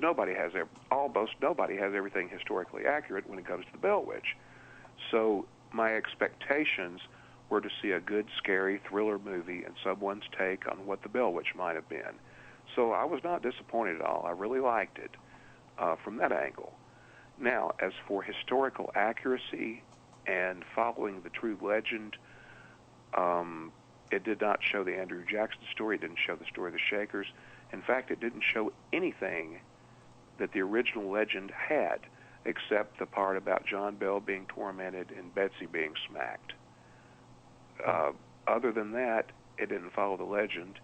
almost nobody has everything historically accurate when it comes to the Bell Witch. So my expectations were to see a good, scary thriller movie and someone's take on what the Bell Witch might have been. So I was not disappointed at all. I really liked it from that angle. Now, as for historical accuracy and following the true legend, it did not show the Andrew Jackson story. It didn't show the story of the Shakers. In fact, it didn't show anything that the original legend had, except the part about John Bell being tormented and Betsy being smacked. Other than that, it didn't follow the legend,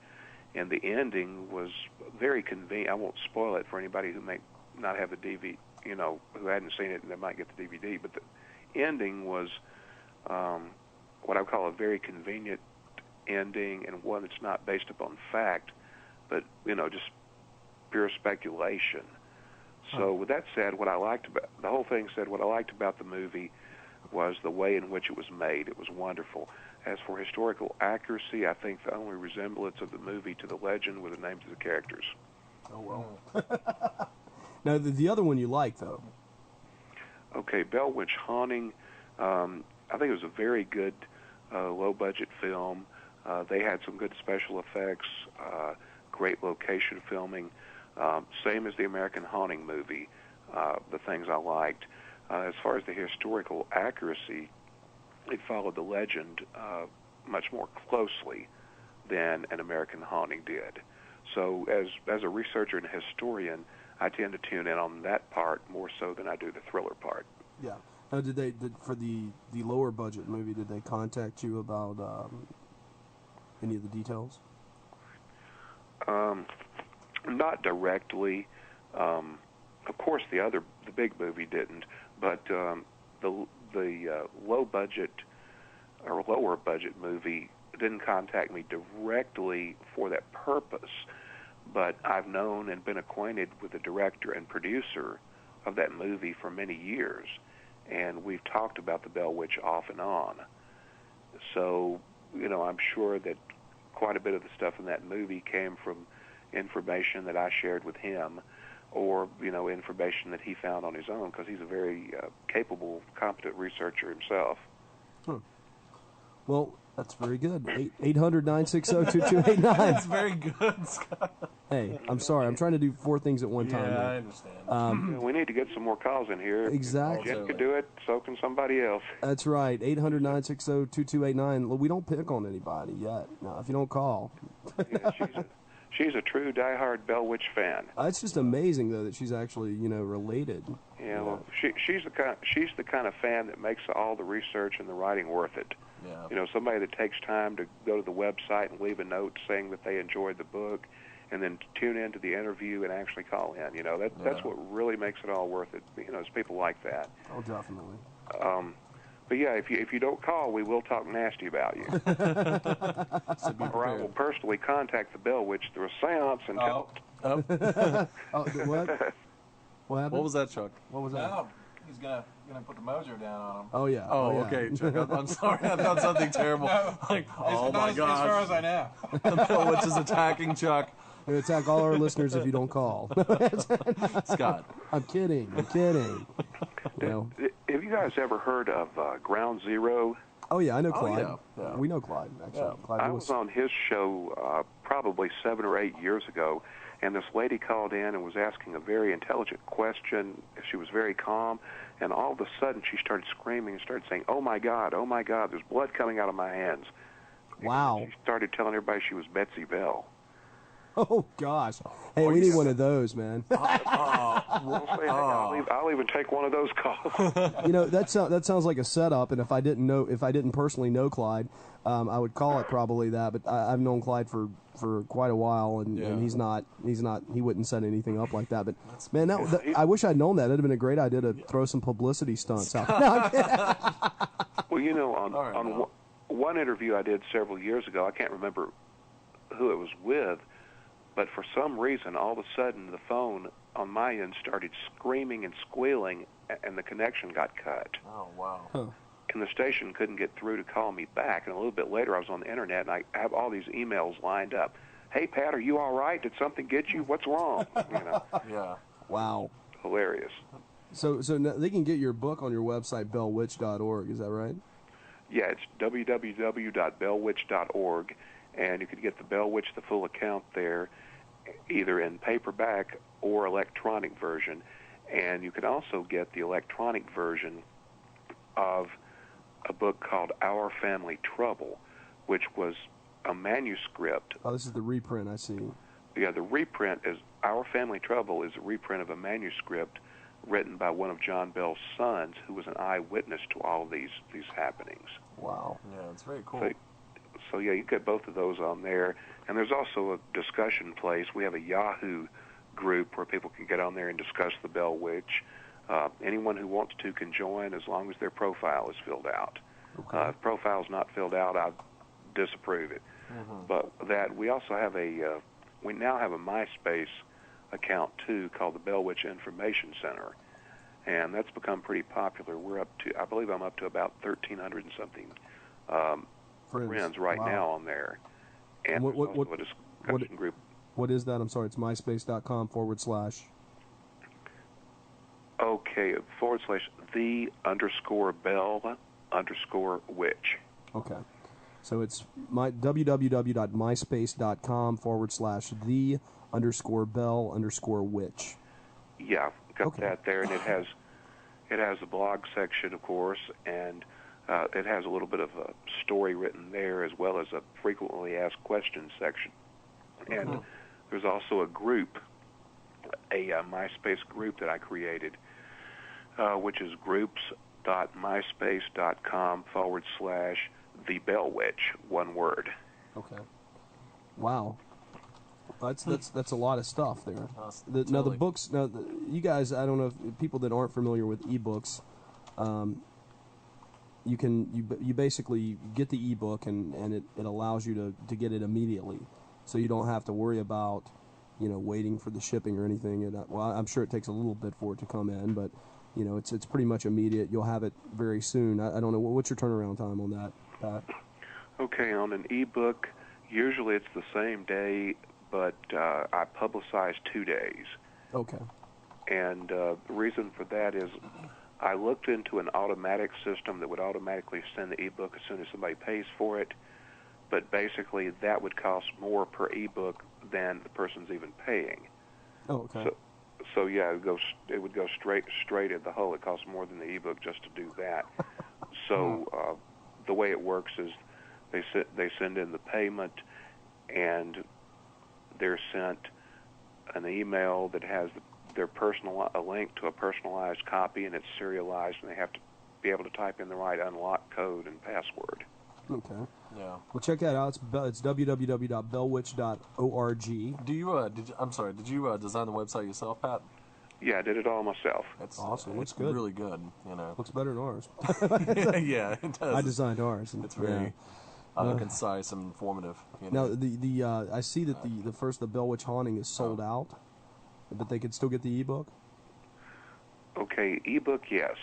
and the ending was very convenient. I won't spoil it for anybody who may not have the DVD, who hadn't seen it and they might get the DVD, but the ending was what I would call a very convenient ending, and one that's not based upon fact, but just pure speculation. So with that said, what I liked about the movie was the way in which it was made. It was wonderful. As for historical accuracy, I think the only resemblance of the movie to the legend were the names of the characters. Oh well. Now the other one you like though. Okay, Bell Witch Haunting. I think it was a very good low-budget film. They had some good special effects, great location filming, same as the American Haunting movie, the things I liked. As far as the historical accuracy, it followed the legend much more closely than an American Haunting did. So as a researcher and a historian, I tend to tune in on that part more so than I do the thriller part. Yeah. Now, for the lower budget movie, did they contact you about any of the details? Not directly. Of course, the big movie didn't, but the low budget or lower budget movie didn't contact me directly for that purpose. But I've known and been acquainted with the director and producer of that movie for many years, and we've talked about the Bell Witch off and on. So, I'm sure that quite a bit of the stuff in that movie came from information that I shared with him, or information that he found on his own, because he's a very capable, competent researcher himself. Well, that's very good. 800-960-2289. That's very good, Scott. Hey, I'm sorry. I'm trying to do 4 things at one time. Yeah, I understand. We need to get some more calls in here. Exactly. Jen could do it, so can somebody else. That's right. 800-960-2289. We don't pick on anybody yet. No, if you don't call. Yeah, she's a true diehard Bell Witch fan. It's just amazing though that she's actually related. Yeah, well, she's the kind of fan that makes all the research and the writing worth it. Yeah. Somebody that takes time to go to the website and leave a note saying that they enjoyed the book, and then tune into the interview and actually call in. That's what really makes it all worth it. It's people like that. Oh, definitely. But yeah, if you don't call, we will talk nasty about you. So be Or I will personally contact the Bell Witch through a seance and tell. What? What happened? What was that, Chuck? What was that? No, he's gonna put the mojo down on him. Oh yeah. Oh, yeah. okay, Chuck. I'm sorry. I thought something terrible. Like, oh my As far gosh, as I know. the Bell Witch is attacking Chuck. They attack all our listeners if you don't call. Scott. I'm kidding. You know. Have you guys ever heard of Ground Zero? Oh yeah, I know Clyde. Yeah. We know Clyde actually. Yeah. Clyde I Lewis. was on his show probably 7 or 8 years ago, and this lady called in and was asking a very intelligent question. She was very calm, and all of a sudden she started screaming and started saying, oh my God, there's blood coming out of my hands." Wow. And she started telling everybody she was Betsy Bell. Oh gosh. Hey, we need one of those, man. I'll even take one of those calls. You know, that sounds like a setup, and if I didn't personally know Clyde, I would call it probably that. But I've known Clyde for quite a while, and he wouldn't set anything up like that. But man, I wish I'd known that. It'd have been a great idea to throw some publicity stunts out. Well, you know, on one interview I did several years ago, I can't remember who it was with, but for some reason, all of a sudden, the phone on my end started screaming and squealing, and the connection got cut. Oh, wow. Huh. And the station couldn't get through to call me back. And a little bit later, I was on the Internet, and I have all these emails lined up. Hey, Pat, are you all right? Did something get you? What's wrong? You know. Yeah. Wow. Hilarious. So they can get your book on your website, bellwitch.org. Is that right? Yeah, it's www.bellwitch.org, and you can get the Bell Witch, the full account there, either in paperback or electronic version. And you can also get the electronic version of a book called Our Family Trouble, which was a manuscript. Oh, this is the reprint, I see. Yeah, the reprint is Our Family Trouble is a reprint of a manuscript written by one of John Bell's sons, who was an eyewitness to all of these happenings. Wow. Yeah, it's very cool. So yeah, you get both of those on there. And there's also a discussion place. We have a Yahoo group where people can get on there and discuss the Bell Witch. Anyone who wants to can join as long as their profile is filled out. Okay. If profile's not filled out, I disapprove it. Mm-hmm. But that we also have we now have a MySpace account too called the Bell Witch Information Center, and that's become pretty popular. I believe I'm up to about 1,300 and something friends right now on there. And what also a discussion group. What is that? I'm sorry, it's myspace.com/. Okay, /the_bell_witch. Okay. So it's www.myspace.com/the_bell_witch. Yeah, got Okay. that there, and it has a blog section, of course, and it has a little bit of a story written there, as well as a frequently asked questions section. And there's also a group, a MySpace group that I created, which is groups.myspace.com/thebellwitch, one word. Okay. Wow. That's a lot of stuff there. Now the books. Now you guys, I don't know if people that aren't familiar with ebooks, you basically get the ebook and it allows you to get it immediately, so you don't have to worry about waiting for the shipping or anything. And well, I'm sure it takes a little bit for it to come in, but it's pretty much immediate. You'll have it very soon. I don't know what's your turnaround time on that, Pat? Okay, on an ebook, usually it's the same day, but I publicize 2 days. Okay. And the reason for that is I looked into an automatic system that would automatically send the ebook as soon as somebody pays for it, but basically that would cost more per ebook than the person's even paying. Oh, okay. So yeah, it would go straight in the hole. It costs more than the ebook just to do that. So the way it works is they send in the payment, and they're sent an email that has a link to a personalized copy, and it's serialized, and they have to be able to type in the right unlock code and password. Okay. Yeah. Well, check that out. It's www.bellwitch.org. Did you design the website yourself, Pat? Yeah, I did it all myself. That's awesome. Looks it's good. Really good. You know. Looks better than ours. Yeah, it does. I designed ours. And it's very concise and informative. You know. Now, I see that the Bell Witch Haunting is sold out, but they could still get the ebook. Okay, ebook, yes.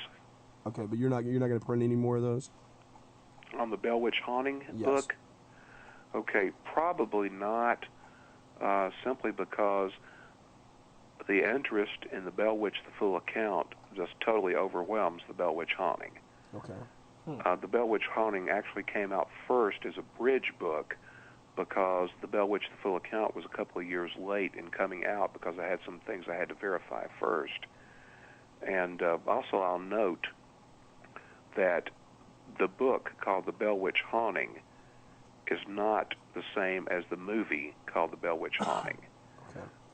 Okay, but you're not going to print any more of those? On the Bell Witch Haunting yes. book? Okay, probably not, simply because the interest in the Bell Witch, the full account, just totally overwhelms the Bell Witch Haunting. Okay. The Bell Witch Haunting actually came out first as a bridge book because the Bell Witch, the full account, was a couple of years late in coming out because I had some things I had to verify first. And also I'll note that the book called The Bell Witch Haunting is not the same as the movie called The Bell Witch Haunting.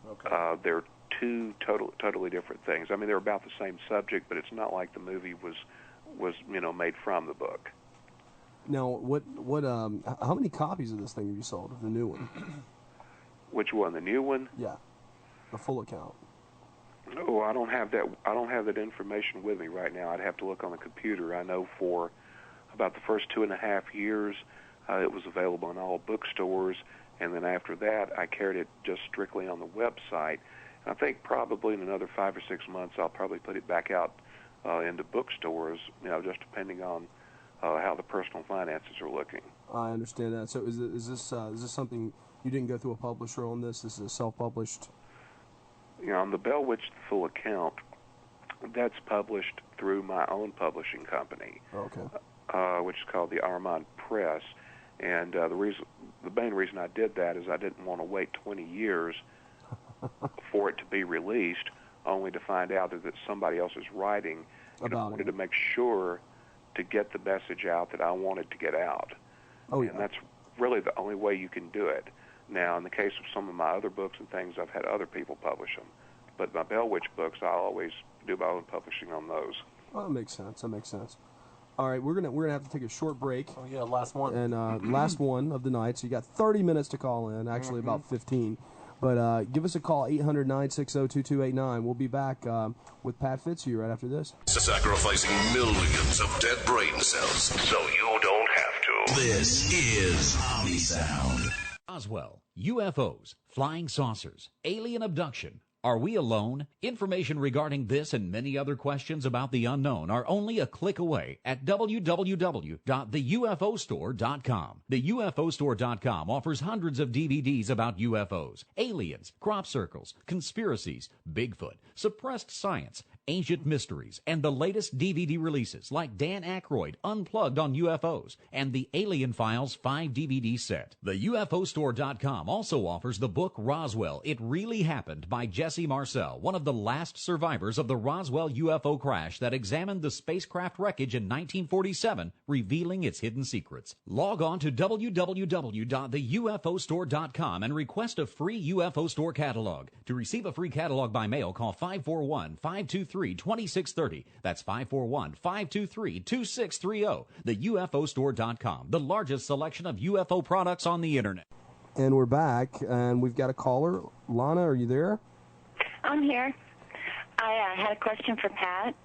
Okay. They're two totally different things. I mean, they're about the same subject, but it's not like the movie was made from the book. Now, how many copies of this thing have you sold, the new one? Which one, the new one? Yeah, the full account. Oh, I don't have that information with me right now. I'd have to look on the computer. I know for about the first 2.5 years, it was available in all bookstores, and then after that, I carried it just strictly on the website. And I think probably in another 5 or 6 months, I'll probably put it back out into bookstores. Just depending on how the personal finances are looking. I understand that. So, is this something you didn't go through a publisher on this? This is a self-published. On the Bell Witch, the full account, that's published through my own publishing company. Okay. Which is called the Armand Press. And the main reason I did that is I didn't want to wait 20 years for it to be released, only to find out that somebody else is writing. I wanted to make sure to get the message out that I wanted to get out. Oh, yeah. And that's really the only way you can do it. Now, in the case of some of my other books and things, I've had other people publish them. But my Bell Witch books, I'll always do my own publishing on those. Oh, that makes sense. All right, we're gonna have to take a short break. Oh yeah, last one. And last one of the night. So you got 30 minutes to call in. Actually, about 15. But give us a call, 800-960-2289. We'll be back with Pat Fitzhugh right after this. Sacrificing millions of dead brain cells so you don't have to. This is Omni Sound. Roswell, UFOs, flying saucers, alien abduction. Are we alone? Information regarding this and many other questions about the unknown are only a click away at www.theufostore.com. The UFOstore.com offers hundreds of DVDs about UFOs, aliens, crop circles, conspiracies, Bigfoot, suppressed science, ancient mysteries, and the latest DVD releases like Dan Aykroyd Unplugged on UFOs and the Alien Files 5-DVD set. The UFOstore.com also offers the book Roswell, It Really Happened by Jesse Marcel, one of the last survivors of the Roswell UFO crash that examined the spacecraft wreckage in 1947, revealing its hidden secrets. Log on to www.theufostore.com and request a free UFO Store catalog. To receive a free catalog by mail, call 541-523-2630. That's 541-523-2630. The UFOstore.com, the largest selection of UFO products on the internet. And we're back, and we've got a caller. Lana, are you there? I'm here. I had a question for Pat,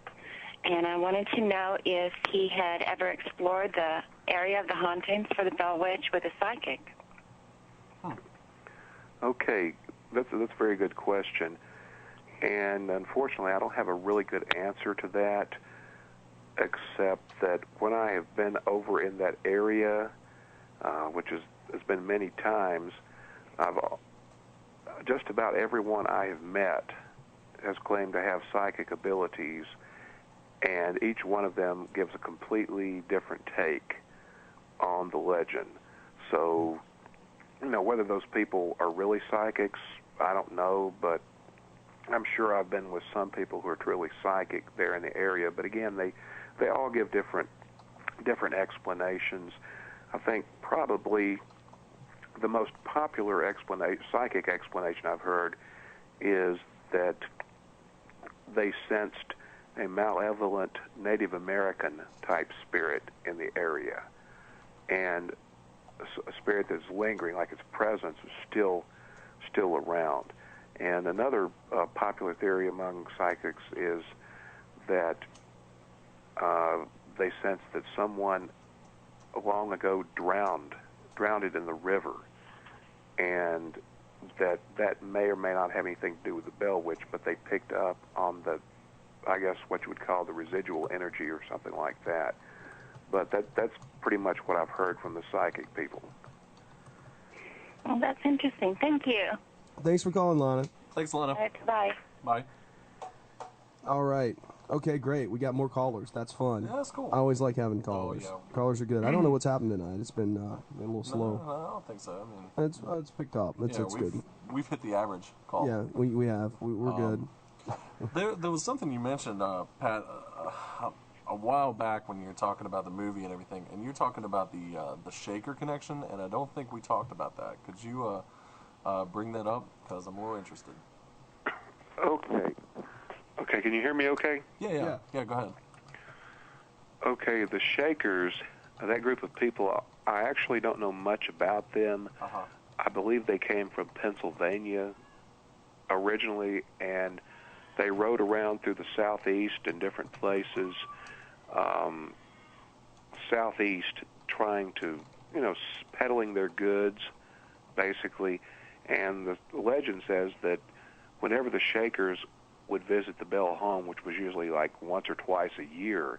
and I wanted to know if he had ever explored the area of the hauntings for the Bell Witch with a psychic. Okay, that's a very good question. And unfortunately, I don't have a really good answer to that, except that when I have been over in that area, which has been many times, just about everyone I have met has claimed to have psychic abilities, and each one of them gives a completely different take on the legend. So, whether those people are really psychics, I don't know, but I'm sure I've been with some people who are truly psychic there in the area. But again, they all give different explanations. I think probably the most popular psychic explanation I've heard is that they sensed a malevolent Native American type spirit in the area, and a spirit that's lingering, like its presence is still around. And another popular theory among psychics is that they sense that someone long ago drowned it in the river, and that may or may not have anything to do with the Bell Witch, but they picked up on the, I guess, what you would call the residual energy or something like that. But that's pretty much what I've heard from the psychic people. Well, that's interesting. Thank you. Thanks for calling, Lana. Thanks, Lana. All right, bye. Bye. All right. Okay, great. We got more callers. That's fun. Yeah, that's cool. I always like having callers. Oh, yeah. Callers are good. I don't know what's happened tonight. It's been a little slow. No, I don't think so. I mean, It's picked up. It's good. We've hit the average call. Yeah, we have. We're good. There was something you mentioned, Pat, a while back when you were talking about the movie and everything, and you're talking about the shaker connection, and I don't think we talked about that. Could you bring that up? Because I'm more interested. Okay, can you hear me okay? Yeah, go ahead. Okay, the Shakers, that group of people, I actually don't know much about them. Uh-huh. I believe they came from Pennsylvania originally, and they rode around through the southeast in different places, southeast, trying to, peddling their goods, basically. And the legend says that whenever the Shakers would visit the Bell home, which was usually like once or twice a year,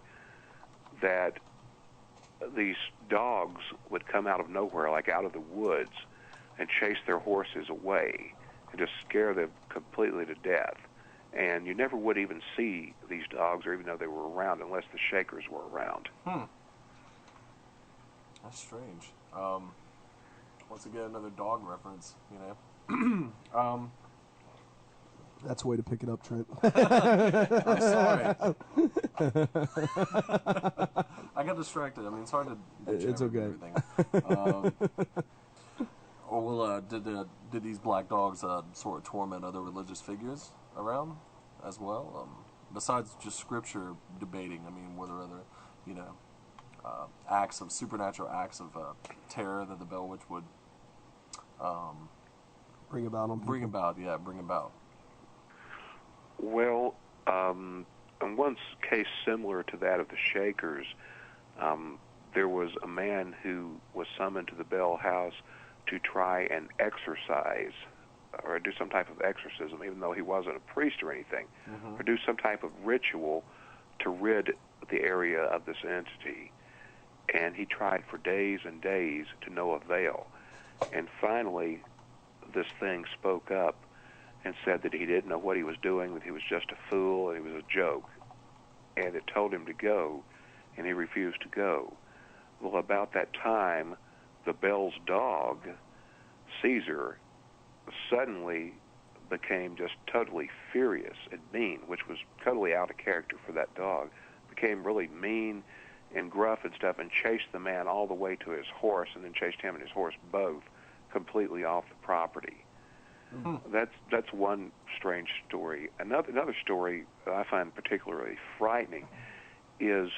that these dogs would come out of nowhere, like out of the woods, and chase their horses away and just scare them completely to death. And you never would even see these dogs or even know they were around unless the Shakers were around. That's strange. Once again, another dog reference, That's a way to pick it up, Trent. I'm sorry. I got distracted. I mean, it's hard to do it's okay. Everything. Did these black dogs sort of torment other religious figures around as well? Besides just scripture debating, I mean, were there other, acts of supernatural acts of terror that the Bell Witch would bring about on people? Bring about. Well, in one case similar to that of the Shakers, there was a man who was summoned to the Bell house to try and exorcise or do some type of exorcism, even though he wasn't a priest or anything, or do some type of ritual to rid the area of this entity. And he tried for days and days to no avail. And finally, this thing spoke up and said that he didn't know what he was doing, that he was just a fool, and he was a joke. And it told him to go, and he refused to go. Well, about that time, the Bell's dog, Caesar, suddenly became just totally furious and mean, which was totally out of character for that dog. Became really mean and gruff and stuff, and chased the man all the way to his horse, and then chased him and his horse both completely off the property. That's one strange story. Another story that I find particularly frightening is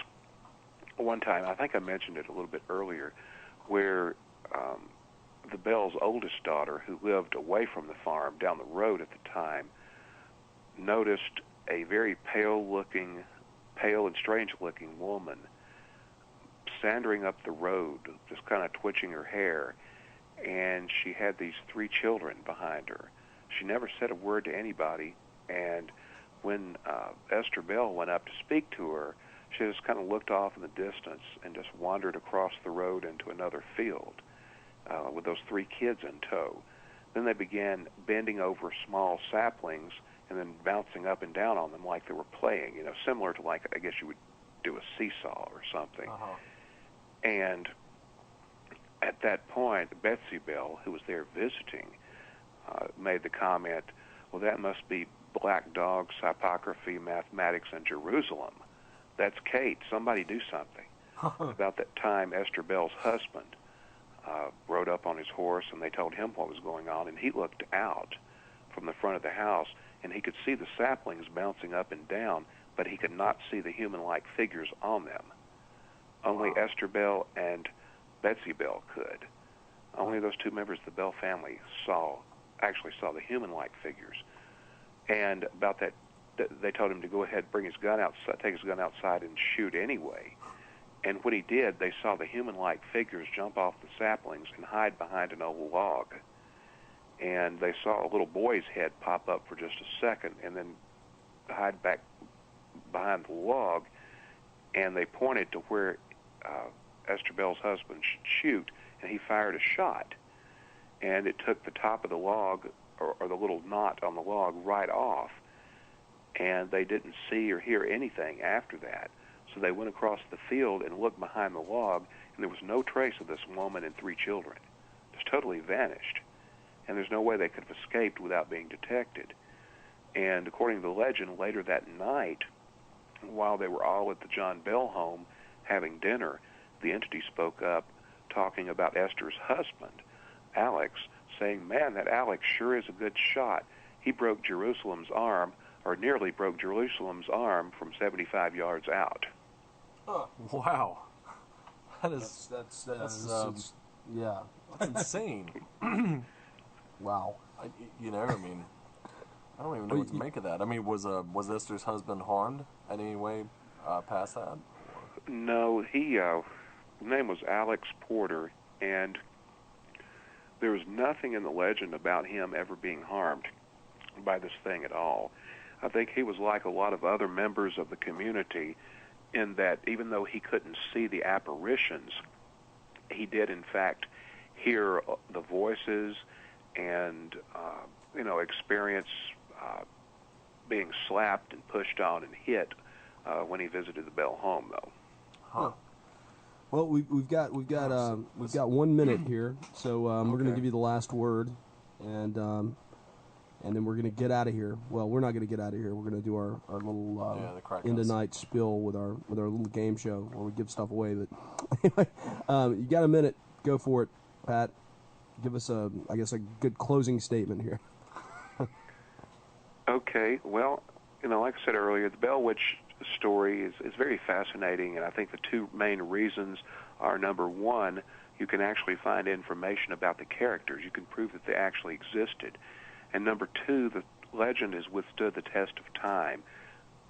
one time, I think I mentioned it a little bit earlier, where the Bell's oldest daughter, who lived away from the farm down the road at the time, noticed a very pale and strange-looking woman sandering up the road, just kind of twitching her hair, and she had these 3 children behind her. She never said a word to anybody, and when Esther Bell went up to speak to her, she just kind of looked off in the distance and just wandered across the road into another field with those 3 kids in tow. Then they began bending over small saplings and then bouncing up and down on them like they were playing, similar to, like, I guess you would do a seesaw or something. And at that point, Betsy Bell, who was there visiting, made the comment, well, that must be black dogs, typography, mathematics, and Jerusalem. That's Kate. Somebody do something. About that time, Esther Bell's husband rode up on his horse, and they told him what was going on, and he looked out from the front of the house, and he could see the saplings bouncing up and down, but he could not see the human-like figures on them. Only Esther Bell and Betsy Bell could. Only those 2 members of the Bell family saw actually saw the human-like figures. And about that, they told him to go ahead, bring his gun outside, take his gun outside and shoot anyway. And when he did, they saw the human-like figures jump off the saplings and hide behind an old log. And they saw a little boy's head pop up for just a second and then hide back behind the log. And they pointed to where Esther Bell's husband should shoot, and he fired a shot. And it took the top of the log, or the little knot on the log, right off. And they didn't see or hear anything after that. So they went across the field and looked behind the log, and there was no trace of this woman and 3 children. Just totally vanished. And there's no way they could have escaped without being detected. And according to the legend, later that night, while they were all at the John Bell home having dinner, the entity spoke up talking about Esther's husband, Alex, saying, "Man, that Alex sure is a good shot. He broke Jerusalem's arm, or nearly broke Jerusalem's arm from 75 yards out." Wow. That's yeah. That's insane. Wow. I mean, I don't even know what to make of that. I mean, was Esther's husband harmed in any way past that? No, his name was Alex Porter, and there was nothing in the legend about him ever being harmed by this thing at all. I think he was like a lot of other members of the community in that even though he couldn't see the apparitions, he did in fact hear the voices and, experience being slapped and pushed on and hit when he visited the Bell home, though. Huh. Well, we've got 1 minute here, so we're going to give you the last word, and then we're going to get out of here. Well, we're not going to get out of here. We're going to do our little end of night spill with our little game show where we give stuff away. But anyway, you got a minute. Go for it, Pat. Give us a good closing statement here. Okay. Well, like I said earlier, the Bell Witch story is very fascinating, and I think the 2 main reasons are, number 1, you can actually find information about the characters. You can prove that they actually existed. And number 2, the legend has withstood the test of time.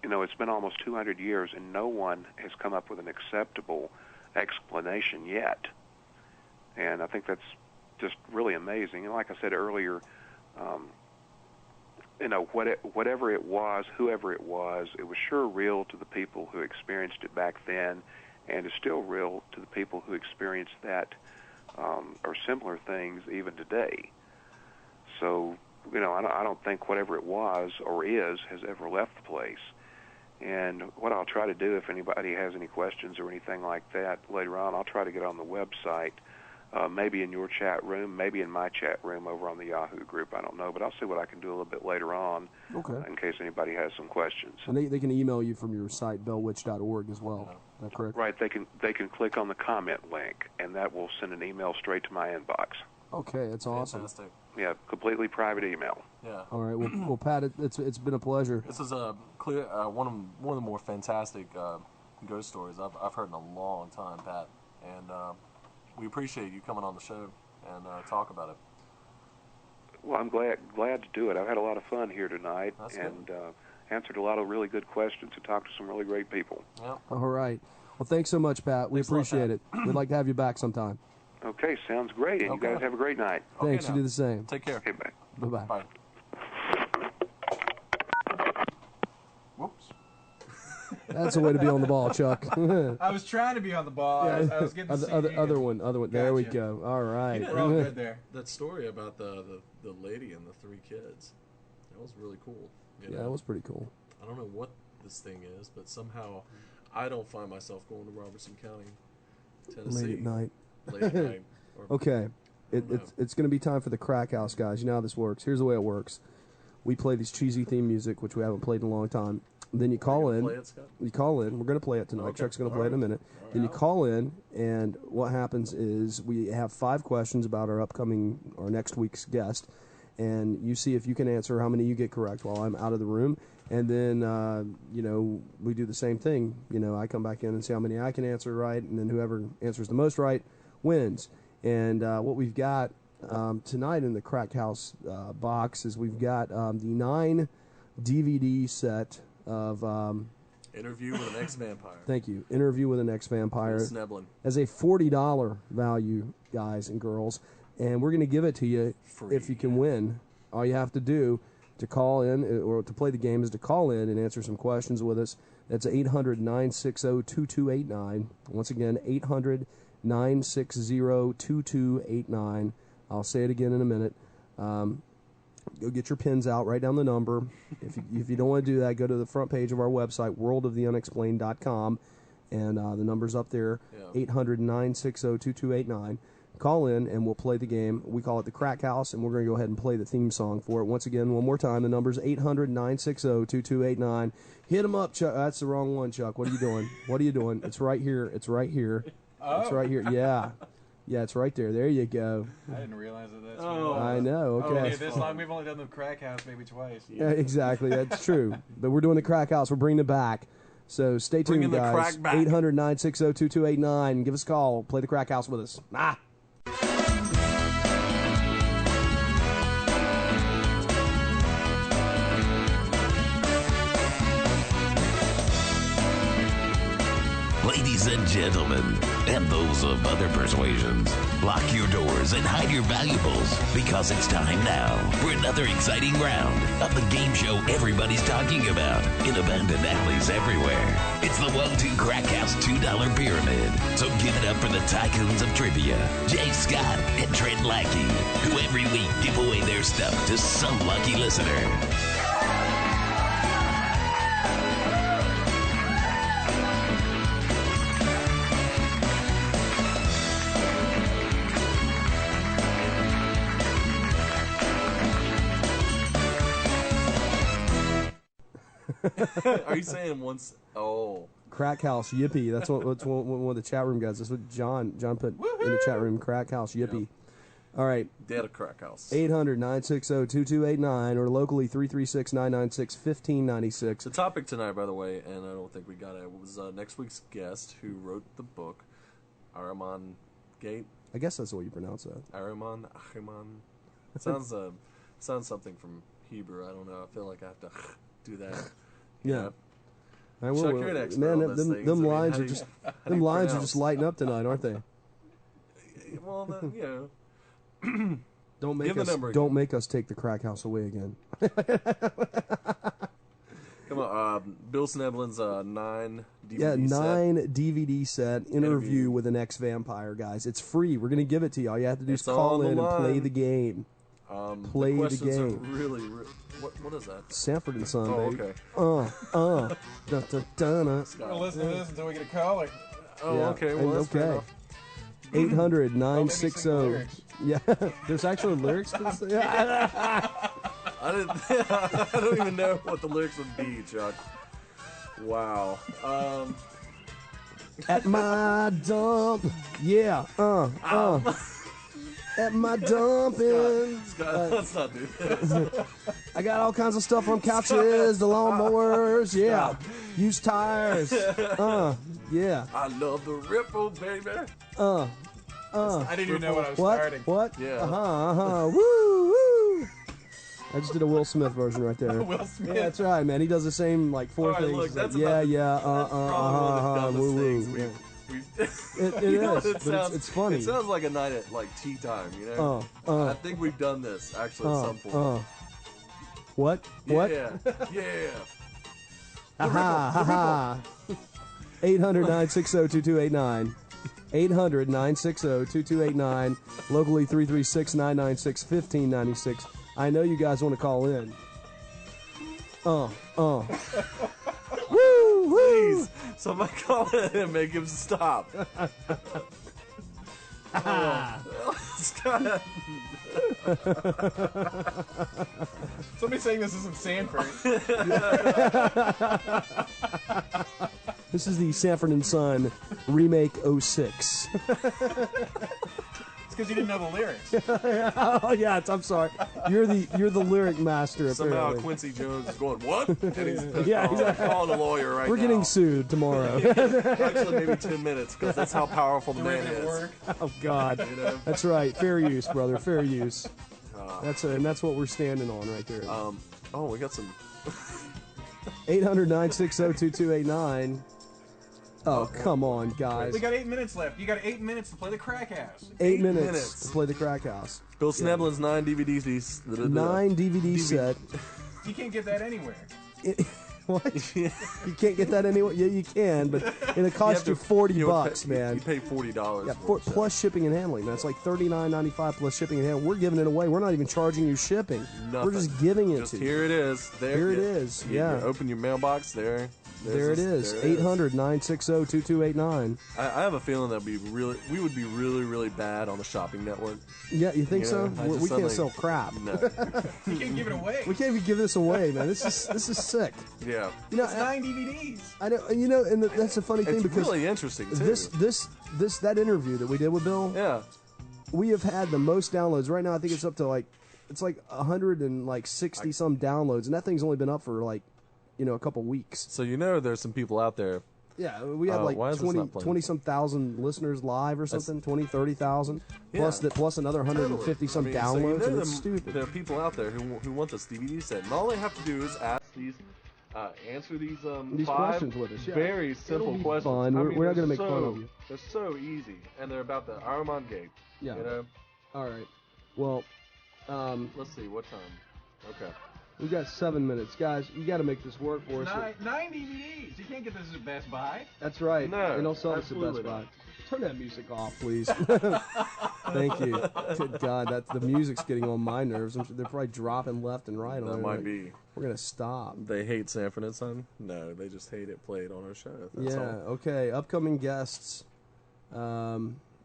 It's been almost 200 years, and no one has come up with an acceptable explanation yet. And I think that's just really amazing. And like I said earlier, whatever it was, whoever it was sure real to the people who experienced it back then, and is still real to the people who experienced that or similar things even today. So, I don't think whatever it was or is has ever left the place. And what I'll try to do, if anybody has any questions or anything like that later on, I'll try to get on the website, maybe in your chat room, maybe in my chat room over on the Yahoo group. I don't know, but I'll see what I can do a little bit later on in case anybody has some questions. And they can email you from your site, bellwitch.org, as well. Is that correct? Right. They can click on the comment link, and that will send an email straight to my inbox. Okay, that's awesome. Fantastic. Yeah, completely private email. Yeah. All right. Well, Pat, it's been a pleasure. This is clear one of the more fantastic ghost stories I've heard in a long time, Pat, and we appreciate you coming on the show and talk about it. Well, I'm glad to do it. I've had a lot of fun here tonight. That's and answered a lot of really good questions and talked to some really great people. Yep. All right. Well, thanks so much, Pat. We appreciate it. We'd like to have you back sometime. Okay, sounds great. And you guys have a great night. Thanks. You do the same. Take care. Okay, bye. Bye-bye. Bye. Whoops. That's a way to be on the ball, Chuck. I was trying to be on the ball. I was getting the other one. There we Gotcha. go. All right. We're all good there. That story about the lady and the 3 kids, that was really cool. Yeah, that was pretty cool. I don't know what this thing is, but somehow I don't find myself going to Robertson County, Tennessee. Late at night. Late at night. Okay. It's going to be time for the crack house, guys. You know how this works. Here's the way it works. We play this cheesy theme music, which we haven't played in a long time. Then you call in. You call in. We're going to play it tonight. Okay. Chuck's going to play it in a minute. Then you call in, and what happens is we have 5 questions about our next week's guest, and you see if you can answer how many you get correct while I'm out of the room. And then, we do the same thing. I come back in and see how many I can answer right, and then whoever answers the most right wins. And what we've got tonight in the Crack House box is we've got the 9 DVD set of Interview with an Ex-Vampire. Thank you. Interview with an Ex-Vampire. Sneblin. As a $40 value, guys and girls. And we're going to give it to you Free. If you can win. All you have to do to call in or to play the game is to call in and answer some questions with us. That's 800-960-2289. Once again, 800-960-2289. I'll say it again in a minute. Go get your pens out, write down the number. If you don't want to do that, go to the front page of our website, worldoftheunexplained.com, and the number's up there, 800-960-2289. Call in, and we'll play the game. We call it the Crack House, and we're going to go ahead and play the theme song for it. Once again, one more time, the number's 800-960-2289. Hit them up, Chuck. That's the wrong one, Chuck. What are you doing? What are you doing? It's right here. It's right here. Oh. It's right here. Yeah. Yeah, it's right there. There you go. I didn't realize that. That's I know. Okay. This long we've only done the Crack House maybe twice. Yeah, exactly. That's true. But we're doing the Crack House. We're bringing it back. So stay tuned, guys. 800-960-2289. Give us a call. Play the Crack House with us. Ladies and gentlemen, and those of other persuasions, lock your doors and hide your valuables, because it's time now for another exciting round of the game show everybody's talking about in abandoned alleys everywhere. It's the 1-2 Crack House $2 Pyramid. So give it up for the tycoons of trivia, Jay Scott and Trent Lackey, who every week give away their stuff to some lucky listener. Are you saying once? Oh, Crack House Yippee. That's what one of the chat room guys. That's what John put in the chat room. Crack House Yippee. Yep. All right. Dead a Crack House. 800-960-2289 or locally 336-996-1596. The topic tonight, by the way, and I don't think we got it, was next week's guest who wrote the book, Ahriman Gate. I guess that's the way you pronounce that. Ahriman. It sounds something from Hebrew. I don't know. I feel like I have to do that. Yeah. Chuck, you're an expert man, on those things. them lines are just lighting up tonight, aren't they? Well, then, you know. Don't make us take the Crack House away again. Come on, Bill Sneblin's 9 DVD set. Yeah, 9 DVD set, interview with an ex-vampire, guys. It's free. We're going to give it to you. All you have to do is call in and play the game. Play the game. Are really what is that? Sanford and Son, baby. Okay. Da, da, da, da. We'll listen to this until we get a caller. Oh, yeah. Okay. Well, that's fair enough. 800-960. Yeah, there's actually lyrics to this. I don't even know what the lyrics would be, Chuck. Wow. At my dump, yeah, at my dumping. Scott, let's not do this. I got all kinds of stuff on couches, the lawnmowers, yeah, used tires, yeah. I love the ripple, baby. I didn't even know what I was starting. What? Yeah. Woo, woo. I just did a Will Smith version right there. Will Smith. Yeah, that's right, man. He does the same, like, four things. Look, that's woo, woo. It is, but it's funny. It sounds like a night at, like, tea time, you know? I think we've done this, actually, at some point. What? Yeah. 800-960-2289. 800-960-2289. Locally 336-996-1596. I know you guys want to call in. Woo, woo. Please, somebody call in and make him stop. Scott. Somebody saying this isn't Sanford. This is the Sanford and Son remake 06. It's because you didn't know the lyrics. Oh yeah, I'm sorry. You're the lyric master. Somehow apparently. Quincy Jones is going, what? And he's calling a lawyer right We're now. getting sued tomorrow. Actually, maybe 10 minutes, because that's how powerful the man is. Oh God, You know? that's right. Fair use, brother. Fair use. That's what we're standing on right there. We got some. 800-960-2289. Oh, come on, guys. We got 8 minutes left. You got 8 minutes to play the crack house. 8 minutes to play the crack house. Bill Sneblin's 9 DVDs. 9 DVD set. You can't get that anywhere. What? You can't get that anywhere? Yeah, you can, but it'll cost you $40, man. You pay $40. Yeah, plus shipping and handling, man. It's like $39.95 plus shipping and handling. We're giving it away. We're not even charging you shipping. Nothing. We're just giving it Just to you. here it is. Here it is. Yeah. You open your mailbox there. There it is. 800-960-2289. I have a feeling that we would be really bad on the shopping network. Yeah, you think so? I We just can't like- sell crap. No. You can't give it away. We can't even give this away, man. This is sick. Yeah. You know, It's 9 DVDs. I know. You know, and that's a funny thing It's because really interesting too. that interview that we did with Bill. Yeah. We have had the most downloads right now. I think it's up to like 160 some downloads, and that thing's only been up for like a couple weeks. So there's some people out there. Yeah, we have like why is this not playing? 20 some thousand listeners live or something, 20, 30,000 Yeah. plus another 150 some downloads, and it's stupid. There are people out there who want this DVD set, and all they have to do is answer these 5 questions with us. Yeah. very simple It'll be questions. fun. We're not they're going to make fun of you. They're so easy, and they're about the Armand Gate. Yeah. You know. All right. Well, let's see what time. Okay. We've got 7 minutes, guys. You got to make this work for us. 9 DVDs. You can't get this at Best Buy. That's right. No, they don't sell this at Best absolutely Buy. not. Turn that music off, please. Thank you. Good God, the music's getting on my nerves. They're probably dropping left and right. That might be. We're gonna stop. They hate Sanford and Son? No, they just hate it played on our show. That's all. Okay. Upcoming guests.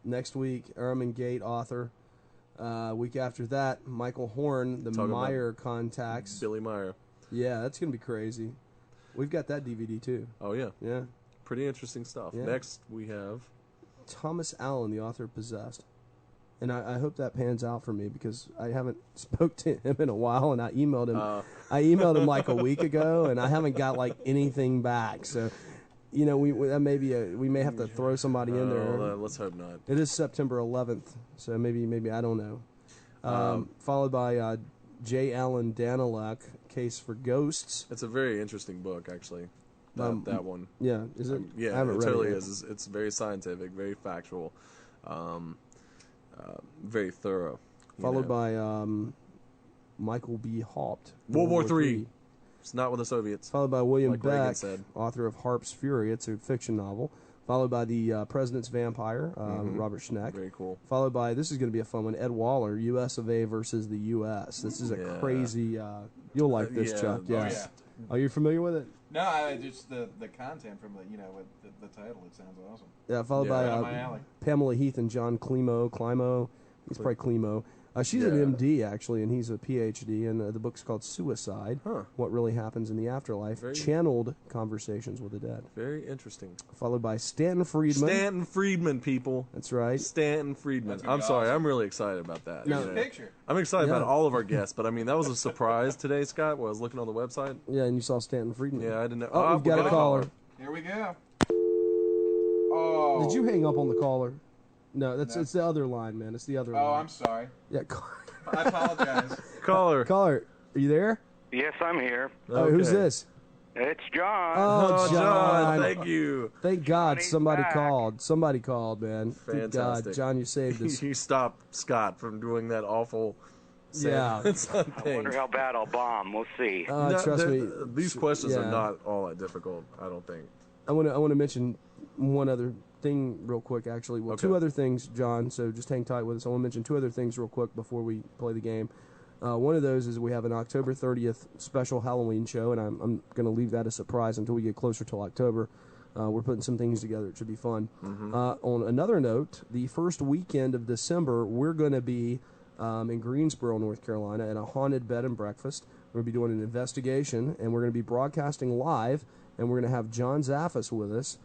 Next week, Erman Gate author. Week after that, Michael Horn, the Talking Meyer contacts. Billy Meyer. Yeah, that's gonna be crazy. We've got that DVD too. Oh yeah. Yeah. Pretty interesting stuff. Yeah. Next we have Thomas Allen, the author of Possessed. And I hope that pans out for me because I haven't spoke to him in a while, and I emailed him. I emailed him like a week ago, and I haven't got like anything back. So, we may have to throw somebody in there. Let's hope not. It is September 11th, so maybe I don't know. Followed by J. Allen Danilek, Case for Ghosts. It's a very interesting book, actually. That one. Yeah, is it? Yeah, I haven't it read totally it yet. is. It's very scientific, very factual, very thorough. Followed by Michael B. Haupt. World War III. It's not with the Soviets. Followed by William like Reagan Beck, said. author of Harp's Fury. It's a fiction novel. Followed by The President's Vampire, Robert Schneck. Very cool. Followed by, this is going to be a fun one, Ed Waller, U.S. of A. versus the U.S. This is a crazy, you'll like this, Chuck. Yeah. Oh, yeah. Are you familiar with it? No, just the content from with the title. It sounds awesome. Yeah, followed Right up my by alley. Pamela Heath and John Climo. He's probably Climo. She's an MD, actually, and he's a PhD, and the book's called Suicide, What Really Happens in the Afterlife, Channeled Conversations with the Dead. Very interesting. Followed by Stanton Friedman. Stanton Friedman, people. That's right. Stanton Friedman. I'm sorry, I'm really excited about that. There's a picture. I'm excited about all of our guests, but I mean, that was a surprise today, Scott, when I was looking on the website. Yeah, and you saw Stanton Friedman. Yeah, I didn't know. Oh, we've got a caller. Here we go. Oh. Did you hang up on the caller? No, it's the other line, man. It's the other line. Oh, I'm sorry. Yeah, I apologize. Caller, are you there? Yes, I'm here. Oh, who's this? It's John. Oh, John. Thank you. Thank God Johnny's somebody back. called. Somebody called, man. Thank God, Fantastic. John, you saved us. You stopped Scott from doing that awful. Yeah. I wonder how bad I'll bomb. We'll see. Trust me. These questions yeah. are not all that difficult, I don't think. I want to mention one other thing real quick, actually. Well, two other things, John, so just hang tight with us. I want to mention two other things real quick before we play the game. One of those is we have an October 30th special Halloween show, and I'm going to leave that a surprise until we get closer to October. We're putting some things together. It should be fun. On another note, the first weekend of December, we're going to be in Greensboro, North Carolina, at a haunted bed and breakfast. We're going to be doing an investigation, and we're going to be broadcasting live, and we're going to have John Zaffis with us.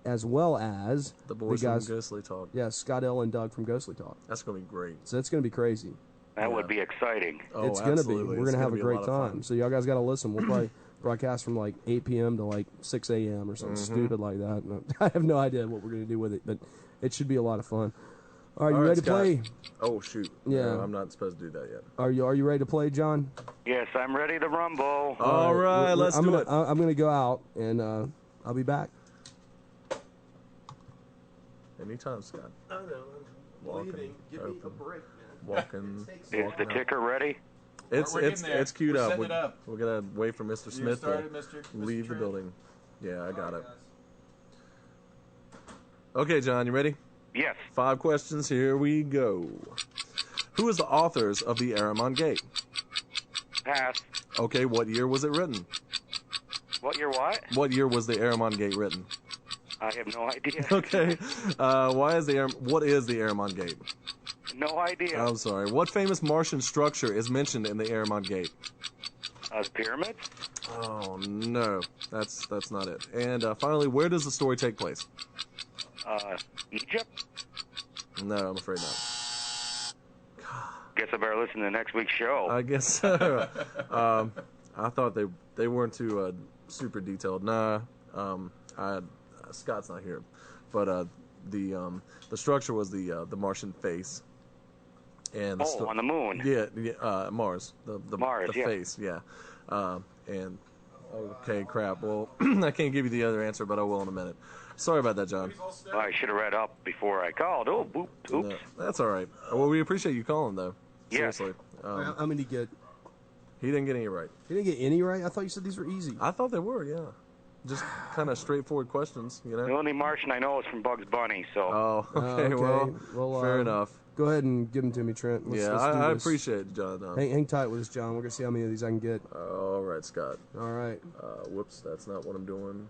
as well as the boys guys from Ghostly Talk. Yeah, Scott L. and Doug from Ghostly Talk. That's going to be great. So it's going to be crazy. That would be exciting. Oh, it's going to be. absolutely. We're going to have a be great lot of time. fun. So y'all guys got to listen. We'll probably broadcast from like 8 p.m. to like 6 a.m. or something stupid like that. I have no idea what we're going to do with it, but it should be a lot of fun. All right, you ready to play? Oh, shoot. Yeah. No, I'm not supposed to do that yet. Are you ready to play, John? Yes, I'm ready to rumble. All right, let's do it. I'm going to go out, and I'll be back. Anytime, Scott. I know. I'm leaving. Give me a break, man. Walking. Is the ticker ready? It's queued up. We're gonna wait for Mr. Smith to leave the building. Yeah, I got it. Okay, John, you ready? Yes. 5 questions. Here we go. Who is the authors of the Aramon Gate? Pass. Okay, what year was it written? What year? What? What year was the Aramon Gate written? I have no idea. Okay. What is the Aramon Gate? No idea. I'm sorry. What famous Martian structure is mentioned in the Aramon Gate? The pyramids? Oh no, that's not it. And finally, where does the story take place? Egypt? No, I'm afraid not. Guess I better listen to next week's show. I guess so. I thought they weren't too super detailed. Nah, Scott's not here, but the structure was the Martian face. And on the moon. Yeah, Mars. The Mars, the face, yeah. And okay, crap. Well, I can't give you the other answer, but I will in a minute. Sorry about that, John. I should have read up before I called. Oh, boop, oops. No, that's all right. Well, we appreciate you calling, though. Yes. Seriously. How many get? He didn't get any right. He didn't get any right? I thought you said these were easy. I thought they were, yeah. Just kind of straightforward questions, you know. The only Martian I know is from Bugs Bunny, so. Oh, okay. Well, fair enough. Go ahead and give them to me, Trent. Let's I appreciate it, John. Hang tight with us, John. We're going to see how many of these I can get. All right, Scott. All right. Whoops, that's not what I'm doing.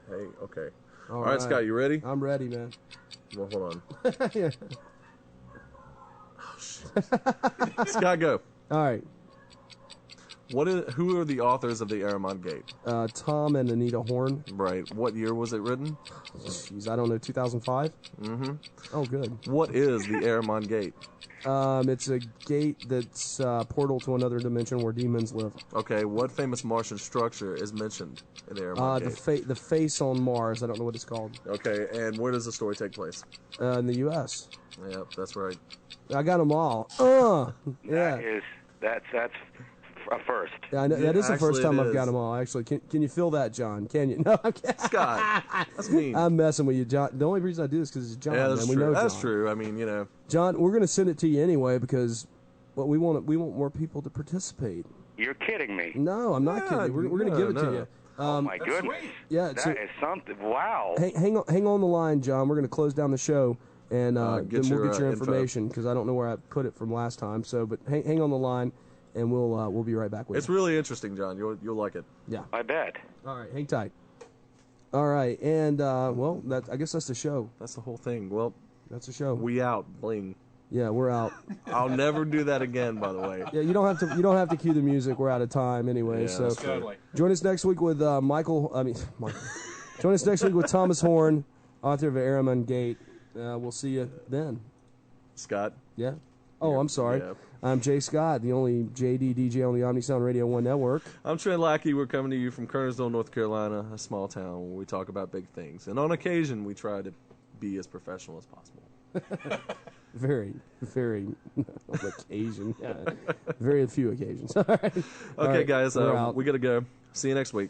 Hey, okay. All right, Scott, you ready? I'm ready, man. Well, hold on. Yeah. Oh, shit. Scott, go. All right. Who are the authors of the Aramon Gate? Tom and Anita Horn. Right. What year was it written? Jeez, I don't know. 2005. Mm-hmm. Oh, good. What is the Aramon Gate? It's a gate that's portal to another dimension where demons live. Okay. What famous Martian structure is mentioned in the Aramon Gate? The face on Mars. I don't know what it's called. Okay. And where does the story take place? In the U.S. Yep, that's right. I got them all. Yeah. That's a first. Yeah, I know, that is the first time I've got them all. Actually, can you feel that, John? Can you? No, I'm kidding. Scott, that's mean. I'm messing with you, John. The only reason I do this because it's John. Yeah, that's man. true. We know That's John. true. I mean, you know, John, we're going to send it to you anyway because we want more people to participate. You're kidding me. No, I'm not kidding. We're going to give it to you. Oh my goodness. Yeah, that is something. Wow. Hang on the line, John. We're going to close down the show. And then we'll get your information because I don't know where I put it from last time. So, but hang on the line, and we'll be right back with you. It's really interesting, John. You'll like it. Yeah, I bet. All right, hang tight. All right, and well, I guess that's the show. That's the whole thing. Well, that's the show. We out, bling. Yeah, we're out. I'll never do that again. By the way. Yeah, you don't have to cue the music. We're out of time anyway. Yeah, so join us next week with Michael. Join us next week with Thomas Horn, author of Aramon Gate. We'll see you then. Scott? Yeah? Oh, I'm sorry. Yeah. I'm Jay Scott, the only JD DJ on the OmniSound Radio 1 network. I'm Trent Lackey. We're coming to you from Kernersville, North Carolina, a small town where we talk about big things. And on occasion, we try to be as professional as possible. Very, very on occasion. Yeah. Very few occasions. All right. Okay, guys, we got to go. See you next week.